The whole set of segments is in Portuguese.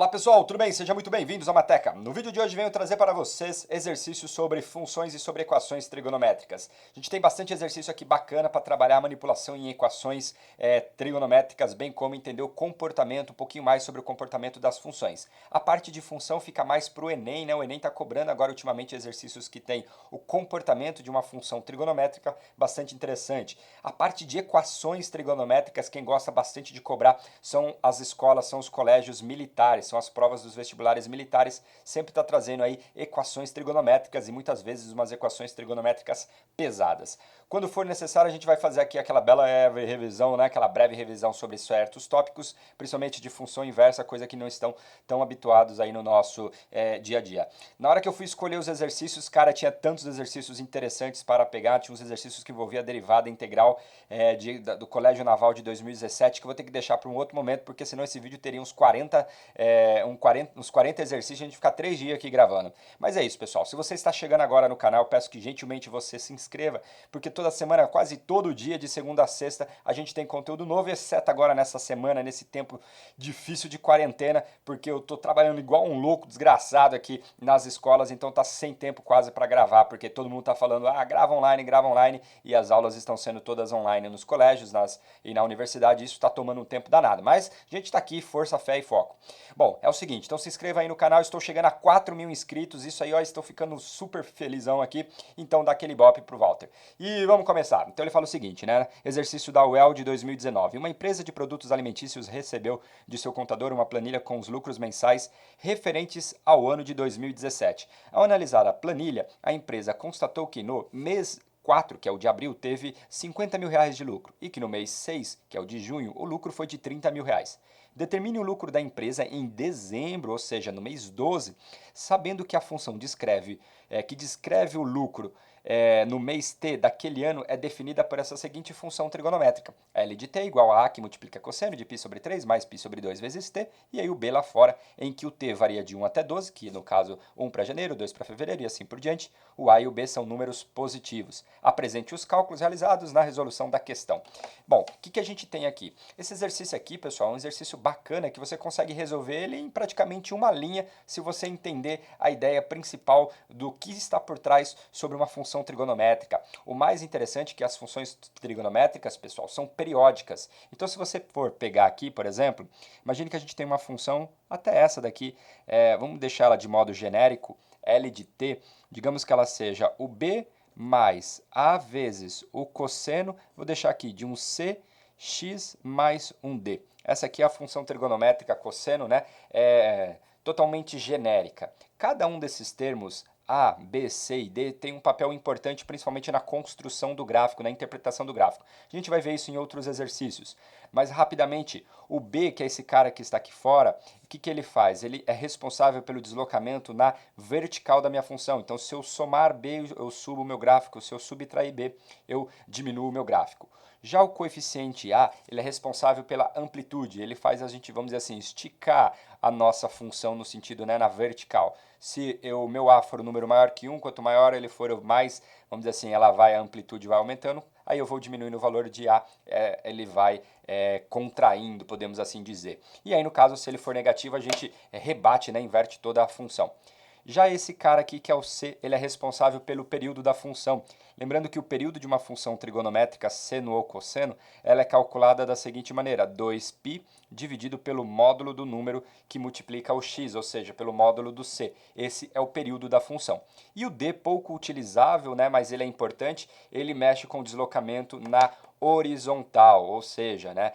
Olá pessoal, tudo bem? Sejam muito bem-vindos ao Mateca. No vídeo de hoje venho trazer para vocês exercícios sobre funções e sobre equações trigonométricas. A gente tem bastante exercício aqui bacana para trabalhar a manipulação em equações trigonométricas, bem como entender o comportamento, um pouquinho mais sobre o comportamento das funções. A parte de função fica mais para o Enem, né? O Enem está cobrando agora ultimamente exercícios que tem o comportamento de uma função trigonométrica, bastante interessante. A parte de equações trigonométricas, quem gosta bastante de cobrar são as escolas, são os colégios militares, são as provas dos vestibulares militares, sempre está trazendo aí equações trigonométricas e muitas vezes umas equações trigonométricas pesadas. Quando for necessário, a gente vai fazer aqui aquela bela revisão, né? Aquela breve revisão sobre certos tópicos, principalmente de função inversa, coisa que não estão tão habituados aí no nosso dia a dia. Na hora que eu fui escolher os exercícios, cara, tinha tantos exercícios interessantes para pegar, tinha uns exercícios que envolvia a derivada integral do Colégio Naval de 2017, que eu vou ter que deixar para um outro momento, porque senão esse vídeo teria uns 40 exercícios, a gente ficar 3 dias aqui gravando. Mas é isso, pessoal. Se você está chegando agora no canal, peço que gentilmente você se inscreva, porque toda semana, quase todo dia, de segunda a sexta, a gente tem conteúdo novo, exceto agora nessa semana, nesse tempo difícil de quarentena, porque eu tô trabalhando igual um louco desgraçado aqui nas escolas, então tá sem tempo quase para gravar, porque todo mundo tá falando, grava online, e as aulas estão sendo todas online nos colégios e na universidade, isso tá tomando um tempo danado. Mas a gente tá aqui, força, fé e foco. Bom, é o seguinte, então se inscreva aí no canal, estou chegando a 4.000 inscritos, isso aí, ó, estou ficando super felizão aqui, então dá aquele bop pro Walter. E vamos começar. Então ele fala o seguinte, né, exercício da UEL de 2019, uma empresa de produtos alimentícios recebeu de seu contador uma planilha com os lucros mensais referentes ao ano de 2017. Ao analisar a planilha, a empresa constatou que no mês 4, que é o de abril, teve 50 mil reais de lucro e que no mês 6, que é o de junho, o lucro foi de 30 mil reais. Determine o lucro da empresa em dezembro, ou seja, no mês 12, sabendo que a função que descreve o lucro no mês T daquele ano é definida por essa seguinte função trigonométrica. L de T igual a que multiplica cosseno de π sobre 3 mais π sobre 2 vezes T, e aí o B lá fora, em que o T varia de 1 até 12, que no caso 1 para janeiro, 2 para fevereiro e assim por diante. O A e o B são números positivos. Apresente os cálculos realizados na resolução da questão. Bom, o que a gente tem aqui? Esse exercício aqui, pessoal, é um exercício bacana que você consegue resolver ele em praticamente uma linha se você entender a ideia principal do que está por trás sobre uma função trigonométrica. O mais interessante é que as funções trigonométricas, pessoal, são periódicas. Então, se você for pegar aqui, por exemplo, imagine que a gente tem uma função, até essa daqui, vamos deixar ela de modo genérico, L de t, digamos que ela seja o b mais a vezes o cosseno, vou deixar aqui de um c x mais um d. Essa aqui é a função trigonométrica cosseno, né? Totalmente genérica. Cada um desses termos A, B, C e D tem um papel importante principalmente na construção do gráfico, na interpretação do gráfico. A gente vai ver isso em outros exercícios. Mas rapidamente, o B, que é esse cara que está aqui fora, o que ele faz? Ele é responsável pelo deslocamento na vertical da minha função. Então, se eu somar B, eu subo o meu gráfico. Se eu subtrair B, eu diminuo o meu gráfico. Já o coeficiente A, ele é responsável pela amplitude, ele faz a gente, vamos dizer assim, esticar a nossa função no sentido, né, na vertical. Se o meu A for um número maior que 1, quanto maior ele for mais, vamos dizer assim, a amplitude vai aumentando, aí eu vou diminuindo o valor de A, ele vai contraindo, podemos assim dizer. E aí, no caso, se ele for negativo, a gente rebate, né, inverte toda a função. Já esse cara aqui, que é o C, ele é responsável pelo período da função. Lembrando que o período de uma função trigonométrica seno ou cosseno, ela é calculada da seguinte maneira, 2π dividido pelo módulo do número que multiplica o x, ou seja, pelo módulo do c. Esse é o período da função. E o D, pouco utilizável, né, mas ele é importante, ele mexe com o deslocamento na horizontal, ou seja, né,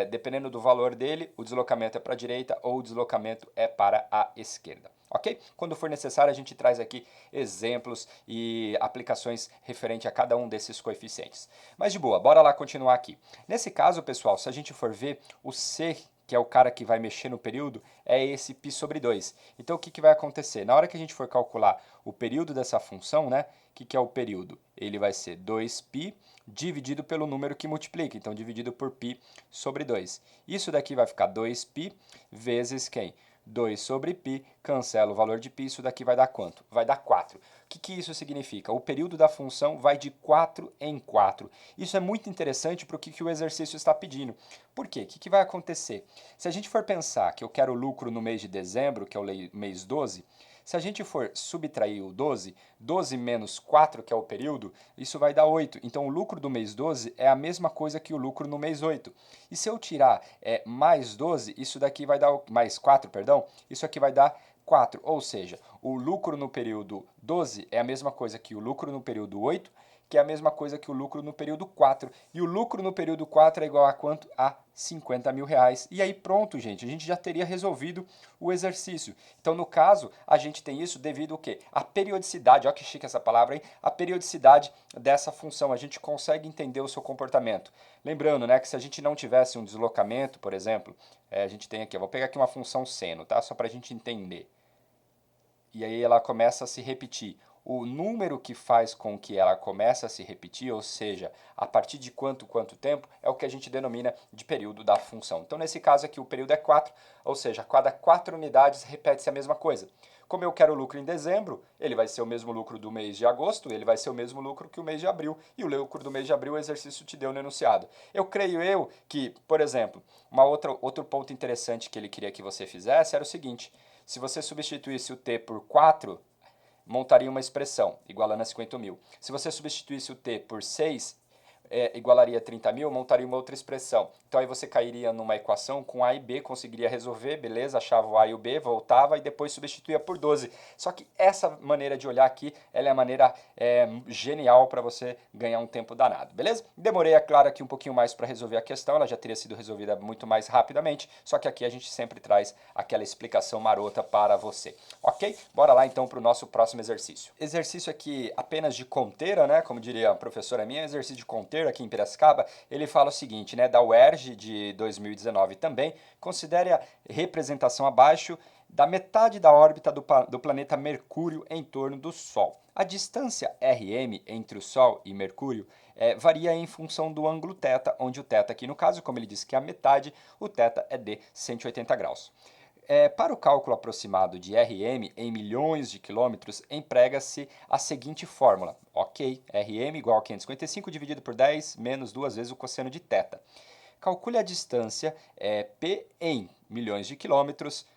dependendo do valor dele, o deslocamento é para a direita ou o deslocamento é para a esquerda. Ok? Quando for necessário, a gente traz aqui exemplos e aplicações referente a cada um desses coeficientes. Mas de boa, bora lá continuar aqui. Nesse caso, pessoal, se a gente for ver o C, que é o cara que vai mexer no período, é esse π sobre 2. Então, o que vai acontecer? Na hora que a gente for calcular o período dessa função, né, o que é o período? Ele vai ser 2π dividido pelo número que multiplica, então dividido por π sobre 2. Isso daqui vai ficar 2π vezes quem? 2 sobre π cancela o valor de π, isso daqui vai dar quanto? Vai dar 4. O que isso significa? O período da função vai de 4 em 4. Isso é muito interessante para o que o exercício está pedindo. Por quê? O que vai acontecer? Se a gente for pensar que eu quero lucro no mês de dezembro, que é o mês 12, se a gente for subtrair o 12, 12 menos 4, que é o período, isso vai dar 8. Então, o lucro do mês 12 é a mesma coisa que o lucro no mês 8. E se eu tirar mais 12, isso daqui vai dar, mais 4, perdão, isso aqui vai dar 4. Ou seja, o lucro no período 12 é a mesma coisa que o lucro no período 8, que é a mesma coisa que o lucro no período 4. E o lucro no período 4 é igual a quanto? A 50 mil reais. E aí pronto, gente, a gente já teria resolvido o exercício. Então, no caso, a gente tem isso devido ao quê? A periodicidade, olha que chique essa palavra, hein? A periodicidade dessa função, a gente consegue entender o seu comportamento. Lembrando, né, que se a gente não tivesse um deslocamento, por exemplo, a gente tem aqui, eu vou pegar aqui uma função seno, tá? Só para a gente entender. E aí ela começa a se repetir. O número que faz com que ela comece a se repetir, ou seja, a partir de quanto tempo, é o que a gente denomina de período da função. Então, nesse caso aqui, o período é 4, ou seja, a cada 4 unidades repete-se a mesma coisa. Como eu quero lucro em dezembro, ele vai ser o mesmo lucro do mês de agosto, ele vai ser o mesmo lucro que o mês de abril, e o lucro do mês de abril o exercício te deu no enunciado. Eu creio que, por exemplo, outro ponto interessante que ele queria que você fizesse era o seguinte: se você substituísse o t por 4, montaria uma expressão, igualando a 50 mil. Se você substituísse o t por 6, igualaria a 30 mil, montaria uma outra expressão. Então aí você cairia numa equação com A e B, conseguiria resolver, beleza, achava o A e o B, voltava e depois substituía por 12. Só que essa maneira de olhar aqui, ela é a maneira genial para você ganhar um tempo danado, beleza? Demorei, é claro, aqui um pouquinho mais para resolver a questão, ela já teria sido resolvida muito mais rapidamente, só que aqui a gente sempre traz aquela explicação marota para você, ok? Bora lá então para o nosso próximo exercício. Exercício aqui apenas de conteira, né? Como diria a professora minha, exercício de conteira aqui em Piracicaba, ele fala o seguinte, né, da UERJ de 2019 também, considere a representação abaixo da metade da órbita do planeta Mercúrio em torno do Sol. A distância RM entre o Sol e Mercúrio varia em função do ângulo θ, onde o θ aqui no caso, como ele disse que é a metade, o θ é de 180 graus. Para o cálculo aproximado de RM em milhões de quilômetros, emprega-se a seguinte fórmula. Ok, RM igual a 555 dividido por 10 menos 2 vezes o cosseno de θ. Calcule a distância P em milhões de quilômetros.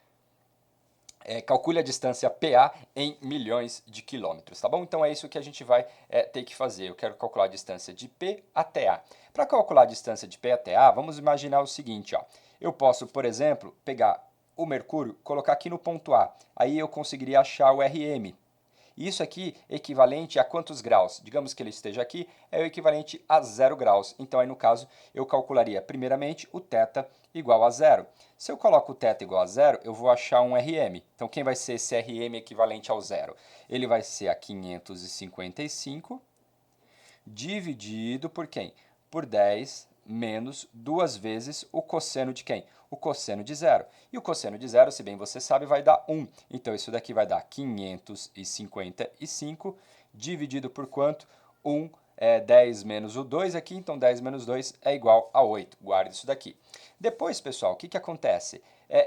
Calcule a distância PA em milhões de quilômetros, tá bom? Então é isso que a gente vai ter que fazer. Eu quero calcular a distância de P até A. Para calcular a distância de P até A, vamos imaginar o seguinte, ó. Eu posso, por exemplo, pegar o Mercúrio, colocar aqui no ponto A. Aí eu conseguiria achar o RM. Isso aqui é equivalente a quantos graus? Digamos que ele esteja aqui, é o equivalente a 0 graus. Então, aí no caso, eu calcularia primeiramente o θ igual a 0. Se eu coloco o θ igual a 0, eu vou achar um RM. Então, quem vai ser esse RM equivalente ao 0? Ele vai ser a 555 dividido por quem? Por 10 menos 2 vezes o cosseno de quem? O cosseno de 0. E o cosseno de 0, se bem você sabe, vai dar 1. Então, isso daqui vai dar 555 dividido por quanto? 1 é 10 menos o 2 aqui, então 10 menos 2 é igual a 8. Guarde isso daqui. Depois, pessoal, o que acontece?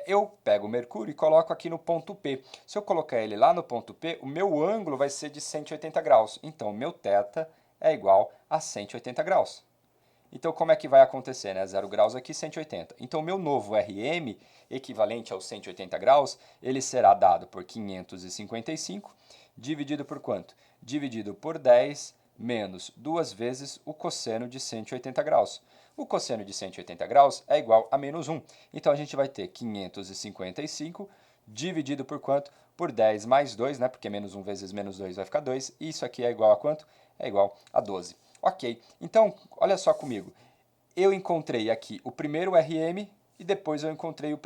Eu pego o Mercúrio e coloco aqui no ponto P. Se eu colocar ele lá no ponto P, o meu ângulo vai ser de 180 graus. Então, o meu θ é igual a 180 graus. Então, como é que vai acontecer, né? 0 graus aqui, 180. Então, o meu novo RM, equivalente aos 180 graus, ele será dado por 555, dividido por quanto? Dividido por 10 menos 2 vezes o cosseno de 180 graus. O cosseno de 180 graus é igual a menos 1. Então, a gente vai ter 555 dividido por quanto? Por 10 mais 2, né? Porque menos 1 vezes menos 2 vai ficar 2. E isso aqui é igual a quanto? É igual a 12. Ok, então, olha só comigo. Eu encontrei aqui o primeiro RM e depois eu encontrei o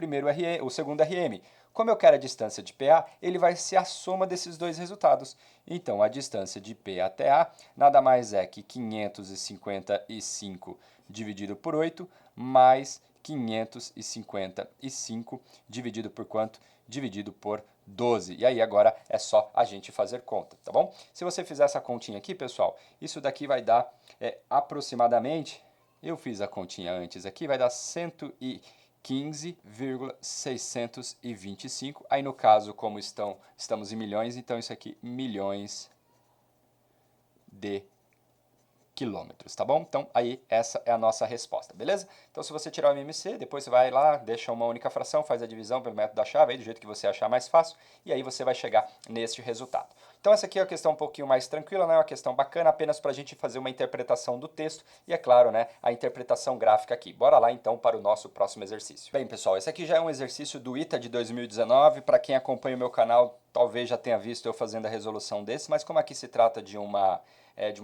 segundo RM. Como eu quero a distância de PA, ele vai ser a soma desses dois resultados. Então, a distância de P até A nada mais é que 555 dividido por 8 mais 555 dividido por quanto? Dividido por 12. E aí agora é só a gente fazer conta, tá bom? Se você fizer essa continha aqui, pessoal, isso daqui vai dar aproximadamente, eu fiz a continha antes aqui, vai dar 115 15,625. Aí no caso, como estamos em milhões, então isso aqui, milhões de quilômetros, tá bom? Então, aí, essa é a nossa resposta, beleza? Então, se você tirar o MMC, depois você vai lá, deixa uma única fração, faz a divisão pelo método da chave, aí, do jeito que você achar mais fácil, e aí você vai chegar neste resultado. Então, essa aqui é uma questão um pouquinho mais tranquila, né? Uma questão bacana, apenas para a gente fazer uma interpretação do texto, e é claro, né, a interpretação gráfica aqui. Bora lá, então, para o nosso próximo exercício. Bem, pessoal, esse aqui já é um exercício do ITA de 2019, para quem acompanha o meu canal, talvez já tenha visto eu fazendo a resolução desse, mas como aqui se trata de uma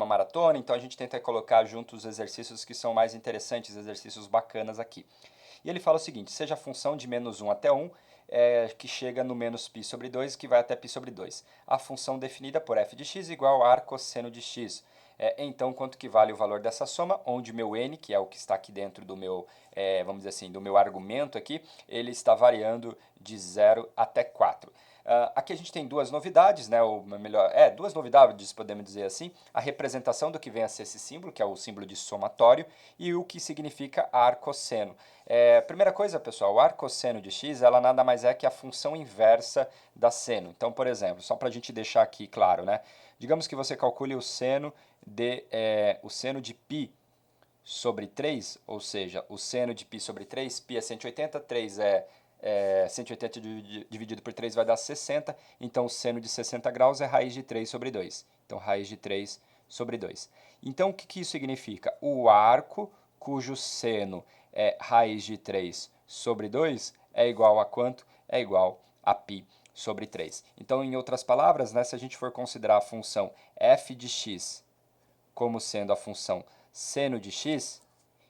maratona, então a gente tenta colocar juntos os exercícios que são mais interessantes, exercícios bacanas aqui. E ele fala o seguinte, seja a função de menos 1 até 1, que chega no menos π sobre 2, que vai até π sobre 2. A função definida por f de x igual a ar cosseno de x. Então, quanto que vale o valor dessa soma, onde meu n, que é o que está aqui dentro do meu, vamos dizer assim, do meu argumento aqui, ele está variando de 0 até 4. Aqui a gente tem duas novidades, né? Ou melhor, duas novidades, podemos dizer assim. A representação do que vem a ser esse símbolo, que é o símbolo de somatório, e o que significa ar cosseno. Primeira coisa, pessoal, o ar cosseno de x, ela nada mais é que a função inversa da seno. Então, por exemplo, só para a gente deixar aqui claro, né? Digamos que você calcule o seno de π sobre 3, ou seja, o seno de π sobre 3, π é 180, 3 é 180 dividido por 3 vai dar 60, então o seno de 60 graus é raiz de 3 sobre 2. Então, raiz de 3 sobre 2. Então, o que isso significa? O arco cujo seno é raiz de 3 sobre 2 é igual a quanto? É igual a π sobre 3. Então, em outras palavras, né, se a gente for considerar a função f de x como sendo a função seno de x,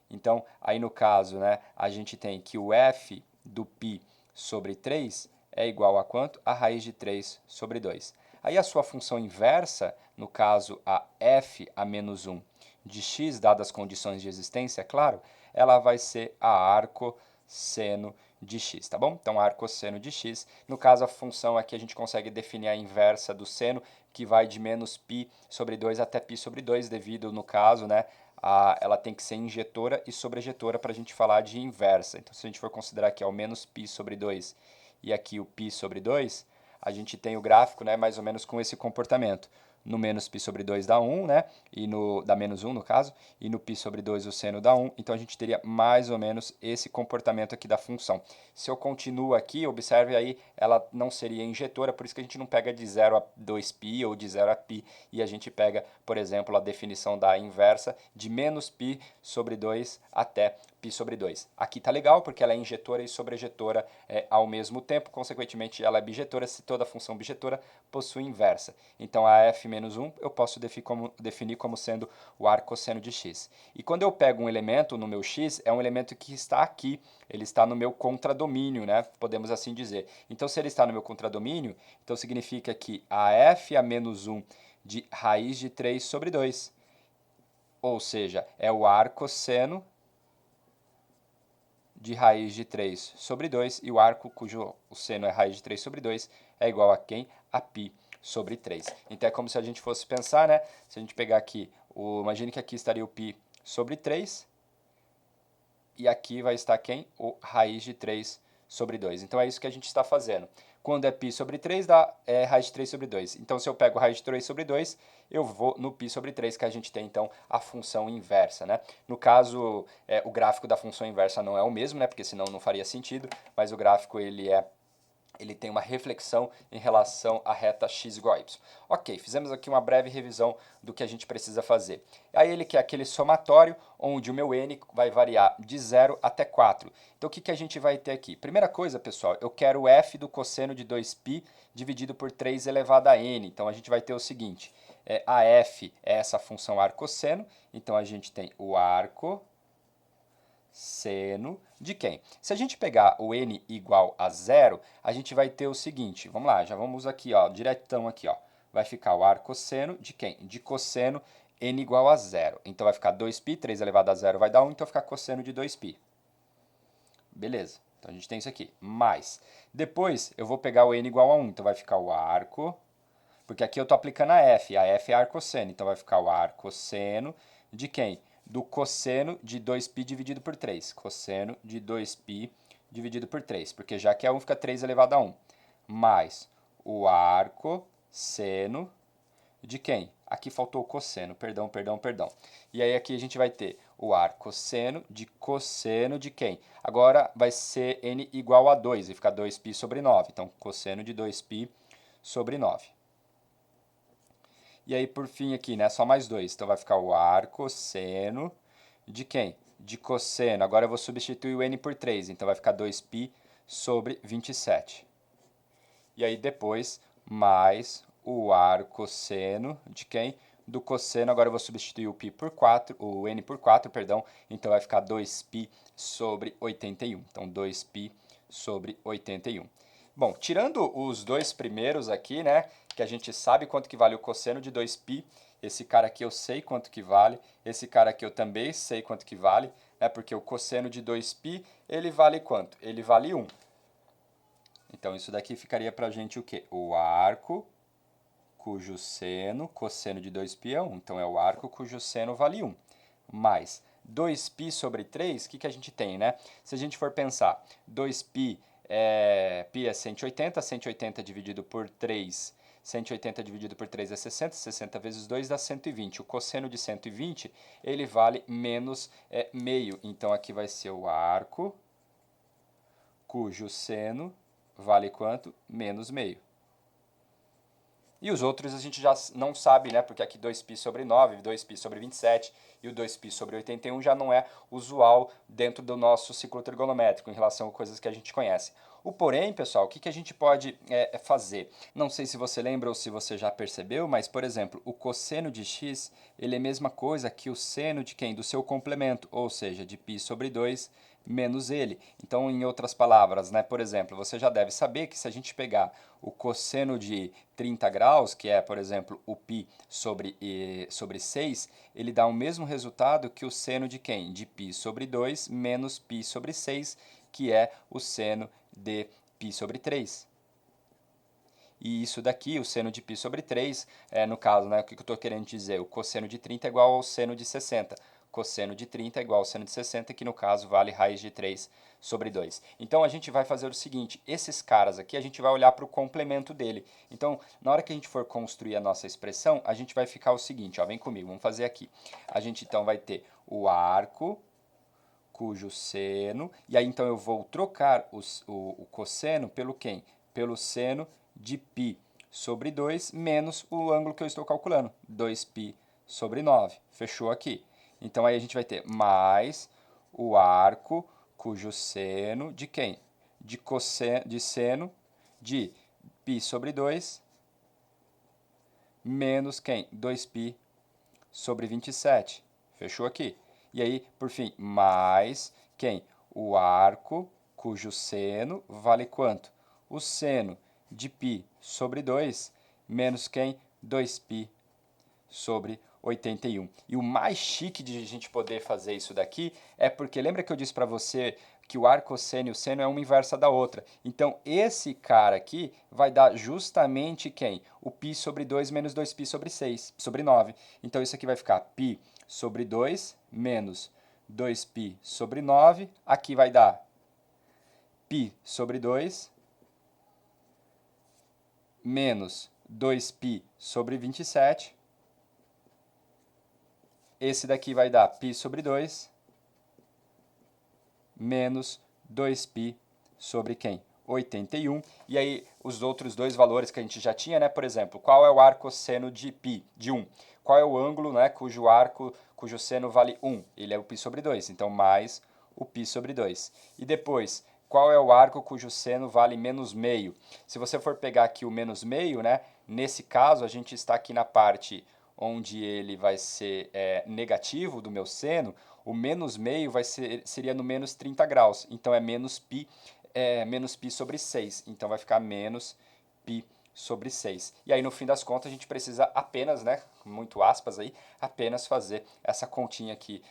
então, aí no caso, né, a gente tem que o f do π sobre 3 é igual a quanto? A raiz de 3 sobre 2. Aí a sua função inversa, no caso a f a menos 1 de x, dadas as condições de existência, é claro, ela vai ser a arcosseno de x, tá bom? Então, arcosseno de x, no caso a função aqui a gente consegue definir a inversa do seno, que vai de menos π sobre 2 até π sobre 2, devido, no caso, né, ela tem que ser injetora e sobrejetora para a gente falar de inversa. Então, se a gente for considerar aqui o menos π sobre 2 e aqui o π sobre 2, a gente tem o gráfico, né, mais ou menos com esse comportamento. No menos π sobre 2 dá 1, né? Dá menos 1 no caso, e no π sobre 2 o seno dá 1, então a gente teria mais ou menos esse comportamento aqui da função. Se eu continuo aqui, observe aí, ela não seria injetora, por isso que a gente não pega de 0 a 2π ou de 0 a π, e a gente pega, por exemplo, a definição da inversa de menos π sobre 2 até π sobre 2. Aqui tá legal, porque ela é injetora e sobrejetora ao mesmo tempo, consequentemente ela é bijetora se toda função bijetora possui inversa. Então a f menos 1 eu posso definir como sendo o arcosseno de x. E quando eu pego um elemento no meu x, é um elemento que está aqui, ele está no meu contradomínio, né? Podemos assim dizer. Então, se ele está no meu contradomínio, então significa que a f a menos 1 de raiz de 3 sobre 2, ou seja, é o arcosseno de raiz de 3 sobre 2, e o arco cujo o seno é raiz de 3 sobre 2 é igual a quem? A π sobre 3. Então, é como se a gente fosse pensar, né? Se a gente pegar aqui, imagine que aqui estaria o π sobre 3, e aqui vai estar quem? O raiz de 3 sobre 2. Então, é isso que a gente está fazendo. Quando é π sobre 3, dá raiz de 3 sobre 2. Então, se eu pego raiz de 3 sobre 2, eu vou no π sobre 3, que a gente tem, então, a função inversa, né? No caso, o gráfico da função inversa não é o mesmo, né? Porque senão não faria sentido, mas o gráfico, ele tem uma reflexão em relação à reta x igual a y. Ok, fizemos aqui uma breve revisão do que a gente precisa fazer. Aí ele quer aquele somatório, onde o meu n vai variar de 0 até 4. Então, o que a gente vai ter aqui? Primeira coisa, pessoal, eu quero o f do cosseno de 2π dividido por 3 elevado a n. Então, a gente vai ter o seguinte, a f é essa função arcosseno, então a gente tem o arco seno de quem? Se a gente pegar o n igual a 0, a gente vai ter o seguinte, vamos lá, já vamos aqui, ó, diretão aqui, ó, vai ficar o arcosseno de quem? De cosseno n igual a 0. Então vai ficar 2π, 3 elevado a 0 vai dar 1, então vai ficar cosseno de 2π. Beleza, então a gente tem isso aqui. Mais, depois eu vou pegar o n igual a 1, então vai ficar o arco, porque aqui eu estou aplicando a f é arcosseno, então vai ficar o arcosseno de quem? Do cosseno de 2π dividido por 3. Cosseno de 2π dividido por 3, porque já que é 1 fica 3 elevado a 1, mais o arco seno de quem? Aqui faltou o cosseno, perdão. E aí aqui a gente vai ter o arcosseno de quem? Agora vai ser n igual a 2, e fica 2π sobre 9. Então, cosseno de 2π sobre 9. E aí, por fim, aqui, né, só mais 2. Então, vai ficar o arcosseno de quem? De cosseno. Agora eu vou substituir o n por 3, então vai ficar 2π sobre 27. E aí, depois, mais o arcosseno de quem? Do cosseno, agora eu vou substituir o π por 4, o n por 4, perdão, então vai ficar 2π sobre 81. Então, 2π sobre 81. Bom, tirando os dois primeiros aqui, né, que a gente sabe quanto que vale o cosseno de 2π, esse cara aqui eu sei quanto que vale, esse cara aqui eu também sei quanto que vale, né, porque o cosseno de 2π, ele vale quanto? Ele vale 1. Então, isso daqui ficaria pra gente o quê? O arco cujo seno, cosseno de 2π é 1. Então, é o arco cujo seno vale 1. Mais 2π sobre 3, o que a gente tem, né? Se a gente for pensar, 2π π é 180, 180 dividido por 3, 180 dividido por 3 é 60, 60 vezes 2 dá 120. O cosseno de 120, ele vale menos meio. Então, aqui vai ser o arco cujo seno vale quanto? Menos meio. E os outros a gente já não sabe, né? Porque aqui 2π sobre 9, 2π sobre 27 e o 2π sobre 81 já não é usual dentro do nosso ciclo trigonométrico em relação a coisas que a gente conhece. O porém, pessoal, o que a gente pode fazer? Não sei se você lembra ou se você já percebeu, mas, por exemplo, o cosseno de x, ele é a mesma coisa que o seno de quem? Do seu complemento, ou seja, de π sobre 2 menos ele. Então, em outras palavras, né, por exemplo, você já deve saber que se a gente pegar o cosseno de 30 graus, que é, por exemplo, o π sobre 6, ele dá o mesmo resultado que o seno de quem? De π sobre 2 menos π sobre 6, que é o seno de π sobre 3. E isso daqui, o seno de π sobre 3, no caso, né, o que eu estou querendo dizer? O cosseno de 30 é igual ao seno de 60. Cosseno de 30 é igual ao seno de 60, que no caso vale raiz de 3 sobre 2. Então, a gente vai fazer o seguinte, esses caras aqui, a gente vai olhar para o complemento dele. Então, na hora que a gente for construir a nossa expressão, a gente vai ficar o seguinte, ó, vem comigo, vamos fazer aqui. A gente, então, vai ter o arco cujo seno, e aí, então, eu vou trocar o cosseno pelo quem? Pelo seno de π sobre 2 menos o ângulo que eu estou calculando, 2π sobre 9. Fechou aqui. Então, aí a gente vai ter mais o arco cujo seno de quem? De seno de π sobre 2 menos quem? 2π sobre 27. Fechou aqui. E aí, por fim, mais quem? O arco cujo seno vale quanto? O seno de π sobre 2 menos quem? 2π sobre 81. E o mais chique de a gente poder fazer isso daqui é porque lembra que eu disse para você que o arcosseno e o seno é uma inversa da outra. Então, esse cara aqui vai dar justamente quem? O π sobre 2 menos 2π sobre 6, sobre 9. Então, isso aqui vai ficar π sobre 2 menos 2π sobre 9. Aqui vai dar π sobre 2 menos 2π sobre 27. Esse daqui vai dar π sobre 2 menos 2π sobre quem? 81. E aí, os outros dois valores que a gente já tinha, né? Por exemplo, qual é o arcosseno de π? De 1. Qual é o ângulo, né, cujo seno vale 1? Ele é o π sobre 2. Então, mais o π sobre 2. E depois, qual é o arco cujo seno vale menos meio? Se você for pegar aqui o menos meio, né? Nesse caso, a gente está aqui na parte onde ele vai ser negativo do meu seno, o menos meio seria no menos 30 graus. Então, é menos π sobre 6. Então, vai ficar menos π sobre 6. E aí, no fim das contas, a gente precisa apenas, né, muito aspas aí, apenas fazer essa continha aqui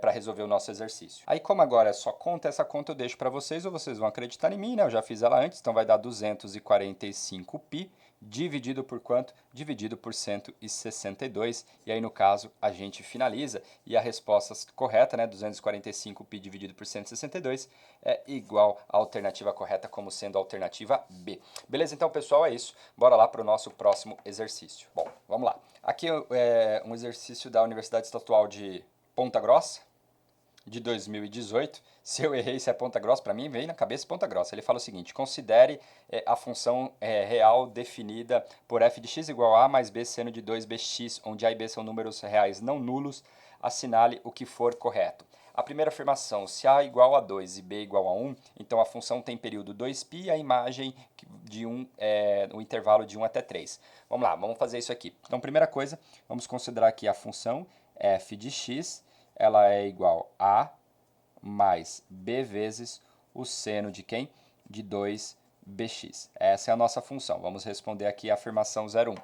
para resolver o nosso exercício. Aí, como agora é só conta, essa conta eu deixo para vocês, ou vocês vão acreditar em mim, né? Eu já fiz ela antes, então vai dar 245π dividido por quanto? Dividido por 162. E aí, no caso, a gente finaliza. E a resposta correta, né, 245π dividido por 162, é igual à alternativa correta, como sendo a alternativa B. Beleza? Então, pessoal, é isso. Bora lá para o nosso próximo exercício. Bom, vamos lá. Aqui é um exercício da Universidade Estadual de Ponta Grossa, de 2018. Se eu errei, se é Ponta Grossa, para mim vem na cabeça Ponta Grossa. Ele fala o seguinte: considere a função real definida por f de x igual a mais b seno de 2bx, onde a e b são números reais não nulos, assinale o que for correto. A primeira afirmação, se a igual a 2 e b igual a 1, então a função tem período 2π e a imagem de o intervalo de 1 até 3. Vamos lá, vamos fazer isso aqui. Então, primeira coisa, vamos considerar aqui a função f de x, ela é igual a mais b vezes o seno de quem? De 2bx. Essa é a nossa função. Vamos responder aqui a afirmação 01.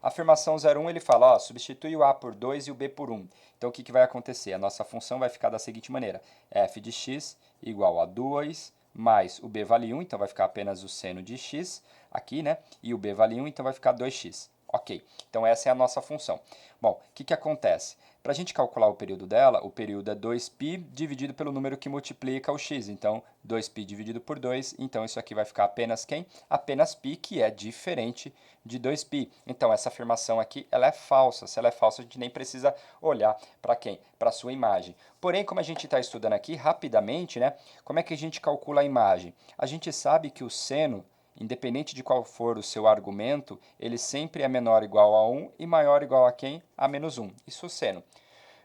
A afirmação 01 ele fala, ó, substitui o a por 2 e o b por 1. Então o que vai acontecer? A nossa função vai ficar da seguinte maneira: f de x igual a 2 mais o b vale 1, então vai ficar apenas o seno de x aqui, né? E o b vale 1, então vai ficar 2x. Ok, então essa é a nossa função. Bom, o que acontece? Para a gente calcular o período dela, o período é 2π dividido pelo número que multiplica o x. Então, 2π dividido por 2, então isso aqui vai ficar apenas quem? Apenas π, que é diferente de 2π. Então, essa afirmação aqui, ela é falsa. Se ela é falsa, a gente nem precisa olhar para quem? Para a sua imagem. Porém, como a gente está estudando aqui, rapidamente, né? Como é que a gente calcula a imagem? A gente sabe que o seno, independente de qual for o seu argumento, ele sempre é menor ou igual a 1 e maior ou igual a quem? A menos 1. Isso é o seno.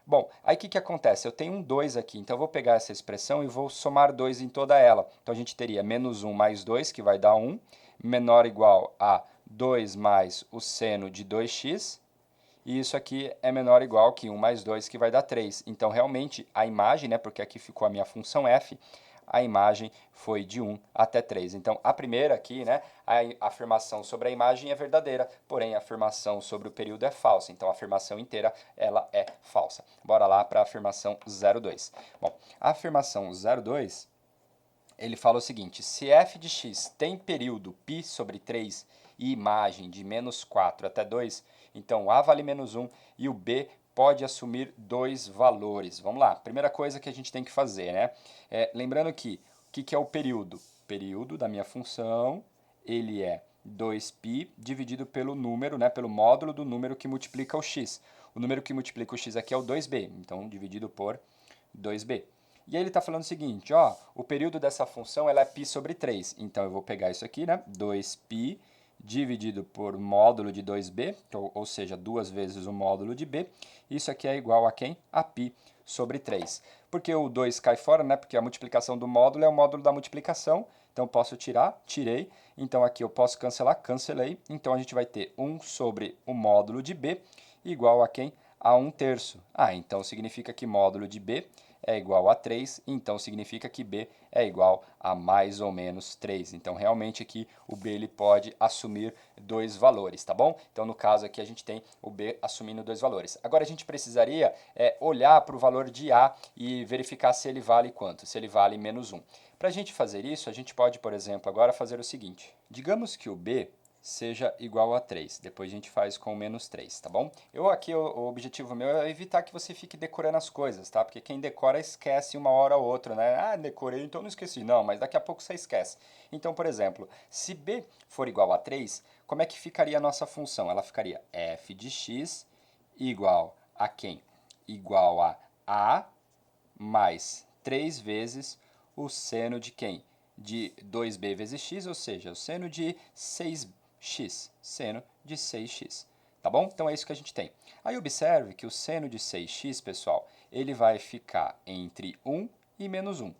Bom, aí o que acontece? Eu tenho um 2 aqui, então eu vou pegar essa expressão e vou somar 2 em toda ela. Então a gente teria menos 1 mais 2, que vai dar 1, menor ou igual a 2 mais o seno de 2x, e isso aqui é menor ou igual que 1 mais 2, que vai dar 3. Então, realmente, a imagem, né, porque aqui ficou a minha função f, a imagem foi de 1 até 3. Então, a primeira aqui, né, a afirmação sobre a imagem é verdadeira, porém a afirmação sobre o período é falsa. Então, a afirmação inteira, ela é falsa. Bora lá para a afirmação 02. Bom, a afirmação 02, ele fala o seguinte: se f de x tem período π sobre 3 e imagem de menos 4 até 2, então a vale menos 1 e o b pode assumir dois valores. Vamos lá, primeira coisa que a gente tem que fazer, né? Lembrando que o que é o período? O período da minha função, ele é 2π dividido pelo número, né, pelo módulo do número que multiplica o x. O número que multiplica o x aqui é o 2b, então dividido por 2b. E aí ele está falando o seguinte, ó, o período dessa função ela é π sobre 3. Então eu vou pegar isso aqui, né, 2π dividido por módulo de 2b, ou seja, 2 vezes o módulo de b. Isso aqui é igual a quem? A π sobre 3. Porque o 2 cai fora, né? Porque a multiplicação do módulo é o módulo da multiplicação. Então, posso tirar, tirei. Então, aqui eu posso cancelar, cancelei. Então, a gente vai ter 1 sobre o módulo de b igual a quem? A 1/3. Então significa que módulo de b é igual a 3, então significa que b é igual a mais ou menos 3. Então, realmente aqui o b ele pode assumir dois valores, tá bom? Então, no caso aqui a gente tem o b assumindo dois valores. Agora, a gente precisaria olhar para o valor de a e verificar se ele vale quanto? Se ele vale menos 1. Para a gente fazer isso, a gente pode, por exemplo, agora fazer o seguinte. Digamos que o b seja igual a 3. Depois a gente faz com menos 3, tá bom? Eu aqui, o objetivo meu é evitar que você fique decorando as coisas, tá? Porque quem decora esquece uma hora ou outra, né? Ah, decorei, então não esqueci. Não, mas daqui a pouco você esquece. Então, por exemplo, se b for igual a 3, como é que ficaria a nossa função? Ela ficaria f de x igual a quem? Igual a mais 3 vezes o seno de quem? De 2b vezes x, ou seja, o seno de 6x, seno de 6x, tá bom? Então é isso que a gente tem. Aí observe que o seno de 6x, pessoal, ele vai ficar entre 1 e menos 1.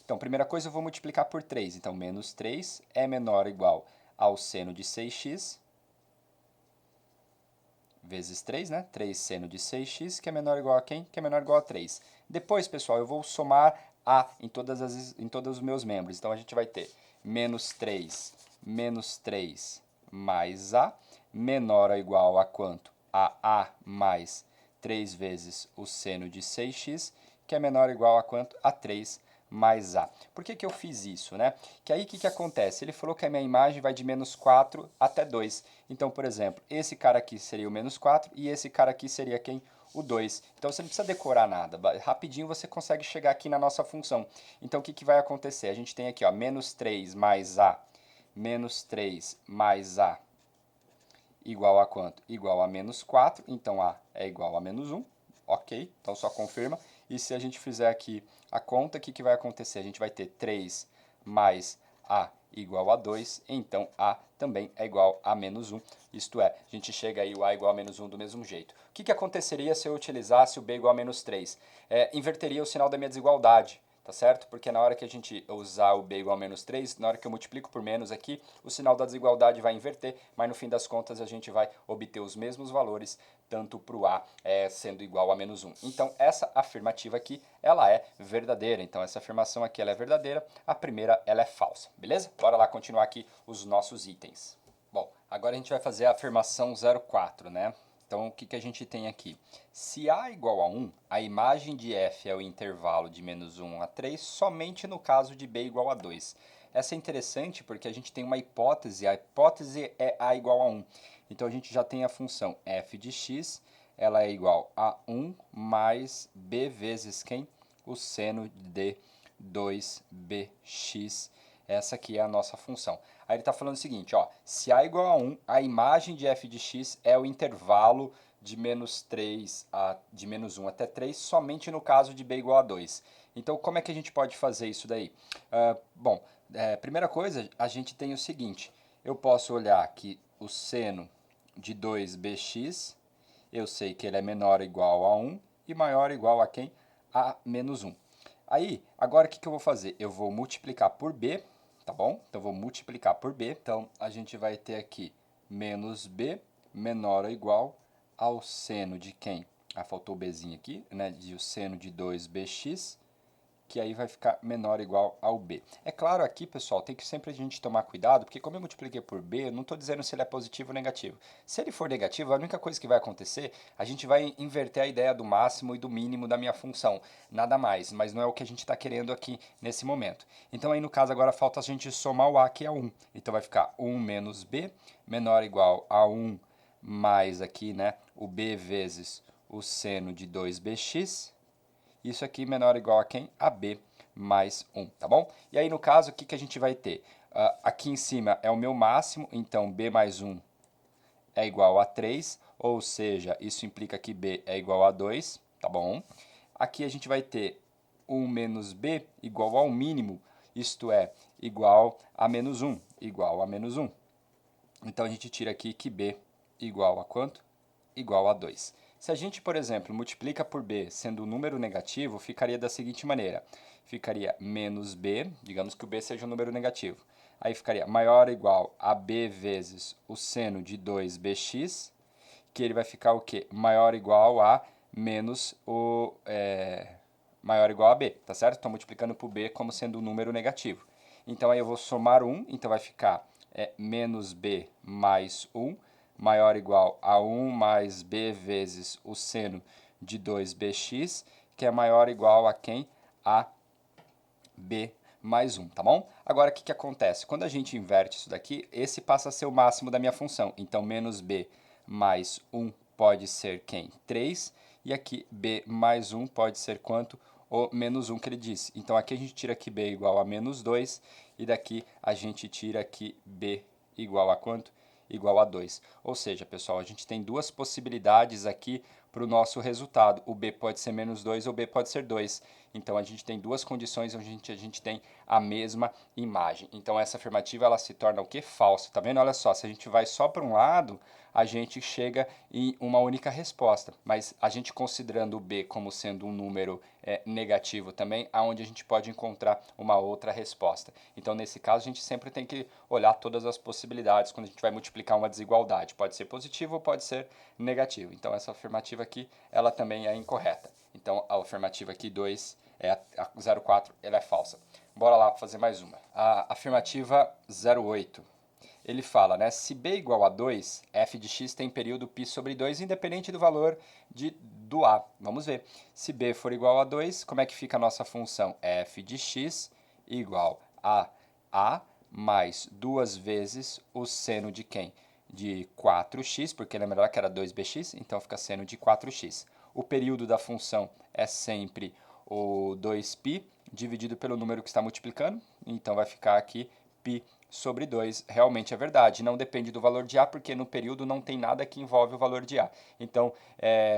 Então, primeira coisa, eu vou multiplicar por 3. Então, menos 3 é menor ou igual ao seno de 6x vezes 3, né? 3 seno de 6x, que é menor ou igual a quem? Que é menor ou igual a 3. Depois, pessoal, eu vou somar a em todos os meus membros. Então, a gente vai ter menos 3 mais a, menor ou igual a quanto? A mais 3 vezes o seno de 6x, que é menor ou igual a quanto? A 3 mais A. Por que que eu fiz isso, né? Que aí o que que acontece? Ele falou que a minha imagem vai de menos 4 até 2. Então, por exemplo, esse cara aqui seria o menos 4 e esse cara aqui seria quem? O 2. Então você não precisa decorar nada. Rapidinho você consegue chegar aqui na nossa função. Então o que que vai acontecer? A gente tem aqui, ó, menos 3 mais A. Menos 3 mais A igual a quanto? Igual a menos 4. Então A é igual a menos 1. Ok, então só confirma. E se a gente fizer aqui a conta, o que que vai acontecer? A gente vai ter 3 mais A igual a 2, então A também é igual a menos 1. Isto é, a gente chega aí o A igual a menos 1 do mesmo jeito. O que que aconteceria se eu utilizasse o B igual a menos 3? Inverteria o sinal da minha desigualdade. Tá certo? Porque na hora que a gente usar o B igual a menos 3, na hora que eu multiplico por menos aqui, o sinal da desigualdade vai inverter, mas no fim das contas a gente vai obter os mesmos valores, tanto para o A sendo igual a menos 1. Então essa afirmativa aqui, ela é verdadeira. Então essa afirmação aqui ela é verdadeira, a primeira ela é falsa, beleza? Bora lá continuar aqui os nossos itens. Bom, agora a gente vai fazer a afirmação 04, né? Então, o que que a gente tem aqui? Se A igual a 1, a imagem de f é o intervalo de menos 1 a 3 somente no caso de B igual a 2. Essa é interessante porque a gente tem uma hipótese, a hipótese é A igual a 1. Então, a gente já tem a função f de x, ela é igual a 1 mais B vezes quem? O seno de 2bx. Essa aqui é a nossa função. Aí ele está falando o seguinte, ó, se A igual a 1, a imagem de f de x é o intervalo de de menos 1 até 3, somente no caso de B igual a 2. Então, como é que a gente pode fazer isso daí? Bom, primeira coisa, a gente tem o seguinte, eu posso olhar que o seno de 2bx, eu sei que ele é menor ou igual a 1 e maior ou igual a quem? A menos 1. Aí, agora o que que eu vou fazer? Eu vou multiplicar por B, tá bom? Então, vou multiplicar por B. Então, a gente vai ter aqui menos B menor ou igual ao seno de quem? Ah, faltou o Bzinho aqui, né? De o seno de 2bx, que aí vai ficar menor ou igual ao B. É claro aqui, pessoal, tem que sempre a gente tomar cuidado, porque como eu multipliquei por B, eu não estou dizendo se ele é positivo ou negativo. Se ele for negativo, a única coisa que vai acontecer, a gente vai inverter a ideia do máximo e do mínimo da minha função. Nada mais, mas não é o que a gente está querendo aqui nesse momento. Então aí no caso agora falta a gente somar o A, que é 1. Então vai ficar 1 menos B menor ou igual a 1 mais aqui, né, o B vezes o seno de 2bx. Isso aqui menor ou igual a quem? A B mais 1, tá bom? E aí, no caso, o que que a gente vai ter? Aqui em cima é o meu máximo, então B mais 1 é igual a 3, ou seja, isso implica que B é igual a 2, tá bom? Aqui a gente vai ter 1 menos B igual ao mínimo, isto é, igual a menos 1, igual a menos 1. Então, a gente tira aqui que B igual a quanto? Igual a 2. Se a gente, por exemplo, multiplica por b sendo um número negativo, ficaria da seguinte maneira. Ficaria menos b, digamos que o b seja um número negativo. Aí ficaria maior ou igual a b vezes o seno de 2bx, que ele vai ficar o quê? Maior ou igual a menos o... maior ou igual a b, tá certo? Estou multiplicando por b como sendo um número negativo. Então aí eu vou somar 1, então vai ficar menos b mais 1, maior ou igual a 1 mais b vezes o seno de 2bx, que é maior ou igual a quem? A b mais 1, tá bom? Agora, o que que acontece? Quando a gente inverte isso daqui, esse passa a ser o máximo da minha função. Então, menos b mais 1 pode ser quem? 3. E aqui, b mais 1 pode ser quanto? O menos 1 que ele disse. Então, aqui a gente tira aqui b igual a menos 2. E daqui a gente tira aqui b igual a quanto? Igual a 2. Ou seja, pessoal, a gente tem duas possibilidades aqui para o nosso resultado. O b pode ser menos 2 ou b pode ser 2. Então, a gente tem duas condições onde a gente tem a mesma imagem. Então, essa afirmativa ela se torna o quê? Falsa. Tá vendo? Olha só, se a gente vai só para um lado, a gente chega em uma única resposta. Mas a gente considerando o b como sendo um número negativo também, aonde a gente pode encontrar uma outra resposta. Então, nesse caso, a gente sempre tem que olhar todas as possibilidades quando a gente vai multiplicar uma desigualdade. Pode ser positivo ou pode ser negativo. Então, essa afirmativa aqui, ela também é incorreta. Então, a afirmativa aqui 2, a 04, ela é falsa. Bora lá fazer mais uma. A afirmativa 08. Ele fala, né, se b igual a 2, f de x tem período π sobre 2, independente do valor de do A. Vamos ver. Se B for igual a 2, como é que fica a nossa função? F de x igual a A mais 2 vezes o seno de quem? De 4x, porque lembrar que era 2bx, então fica seno de 4x. O período da função é sempre o 2π dividido pelo número que está multiplicando, então vai ficar aqui π sobre 2, realmente é verdade, não depende do valor de A, porque no período não tem nada que envolve o valor de A. Então,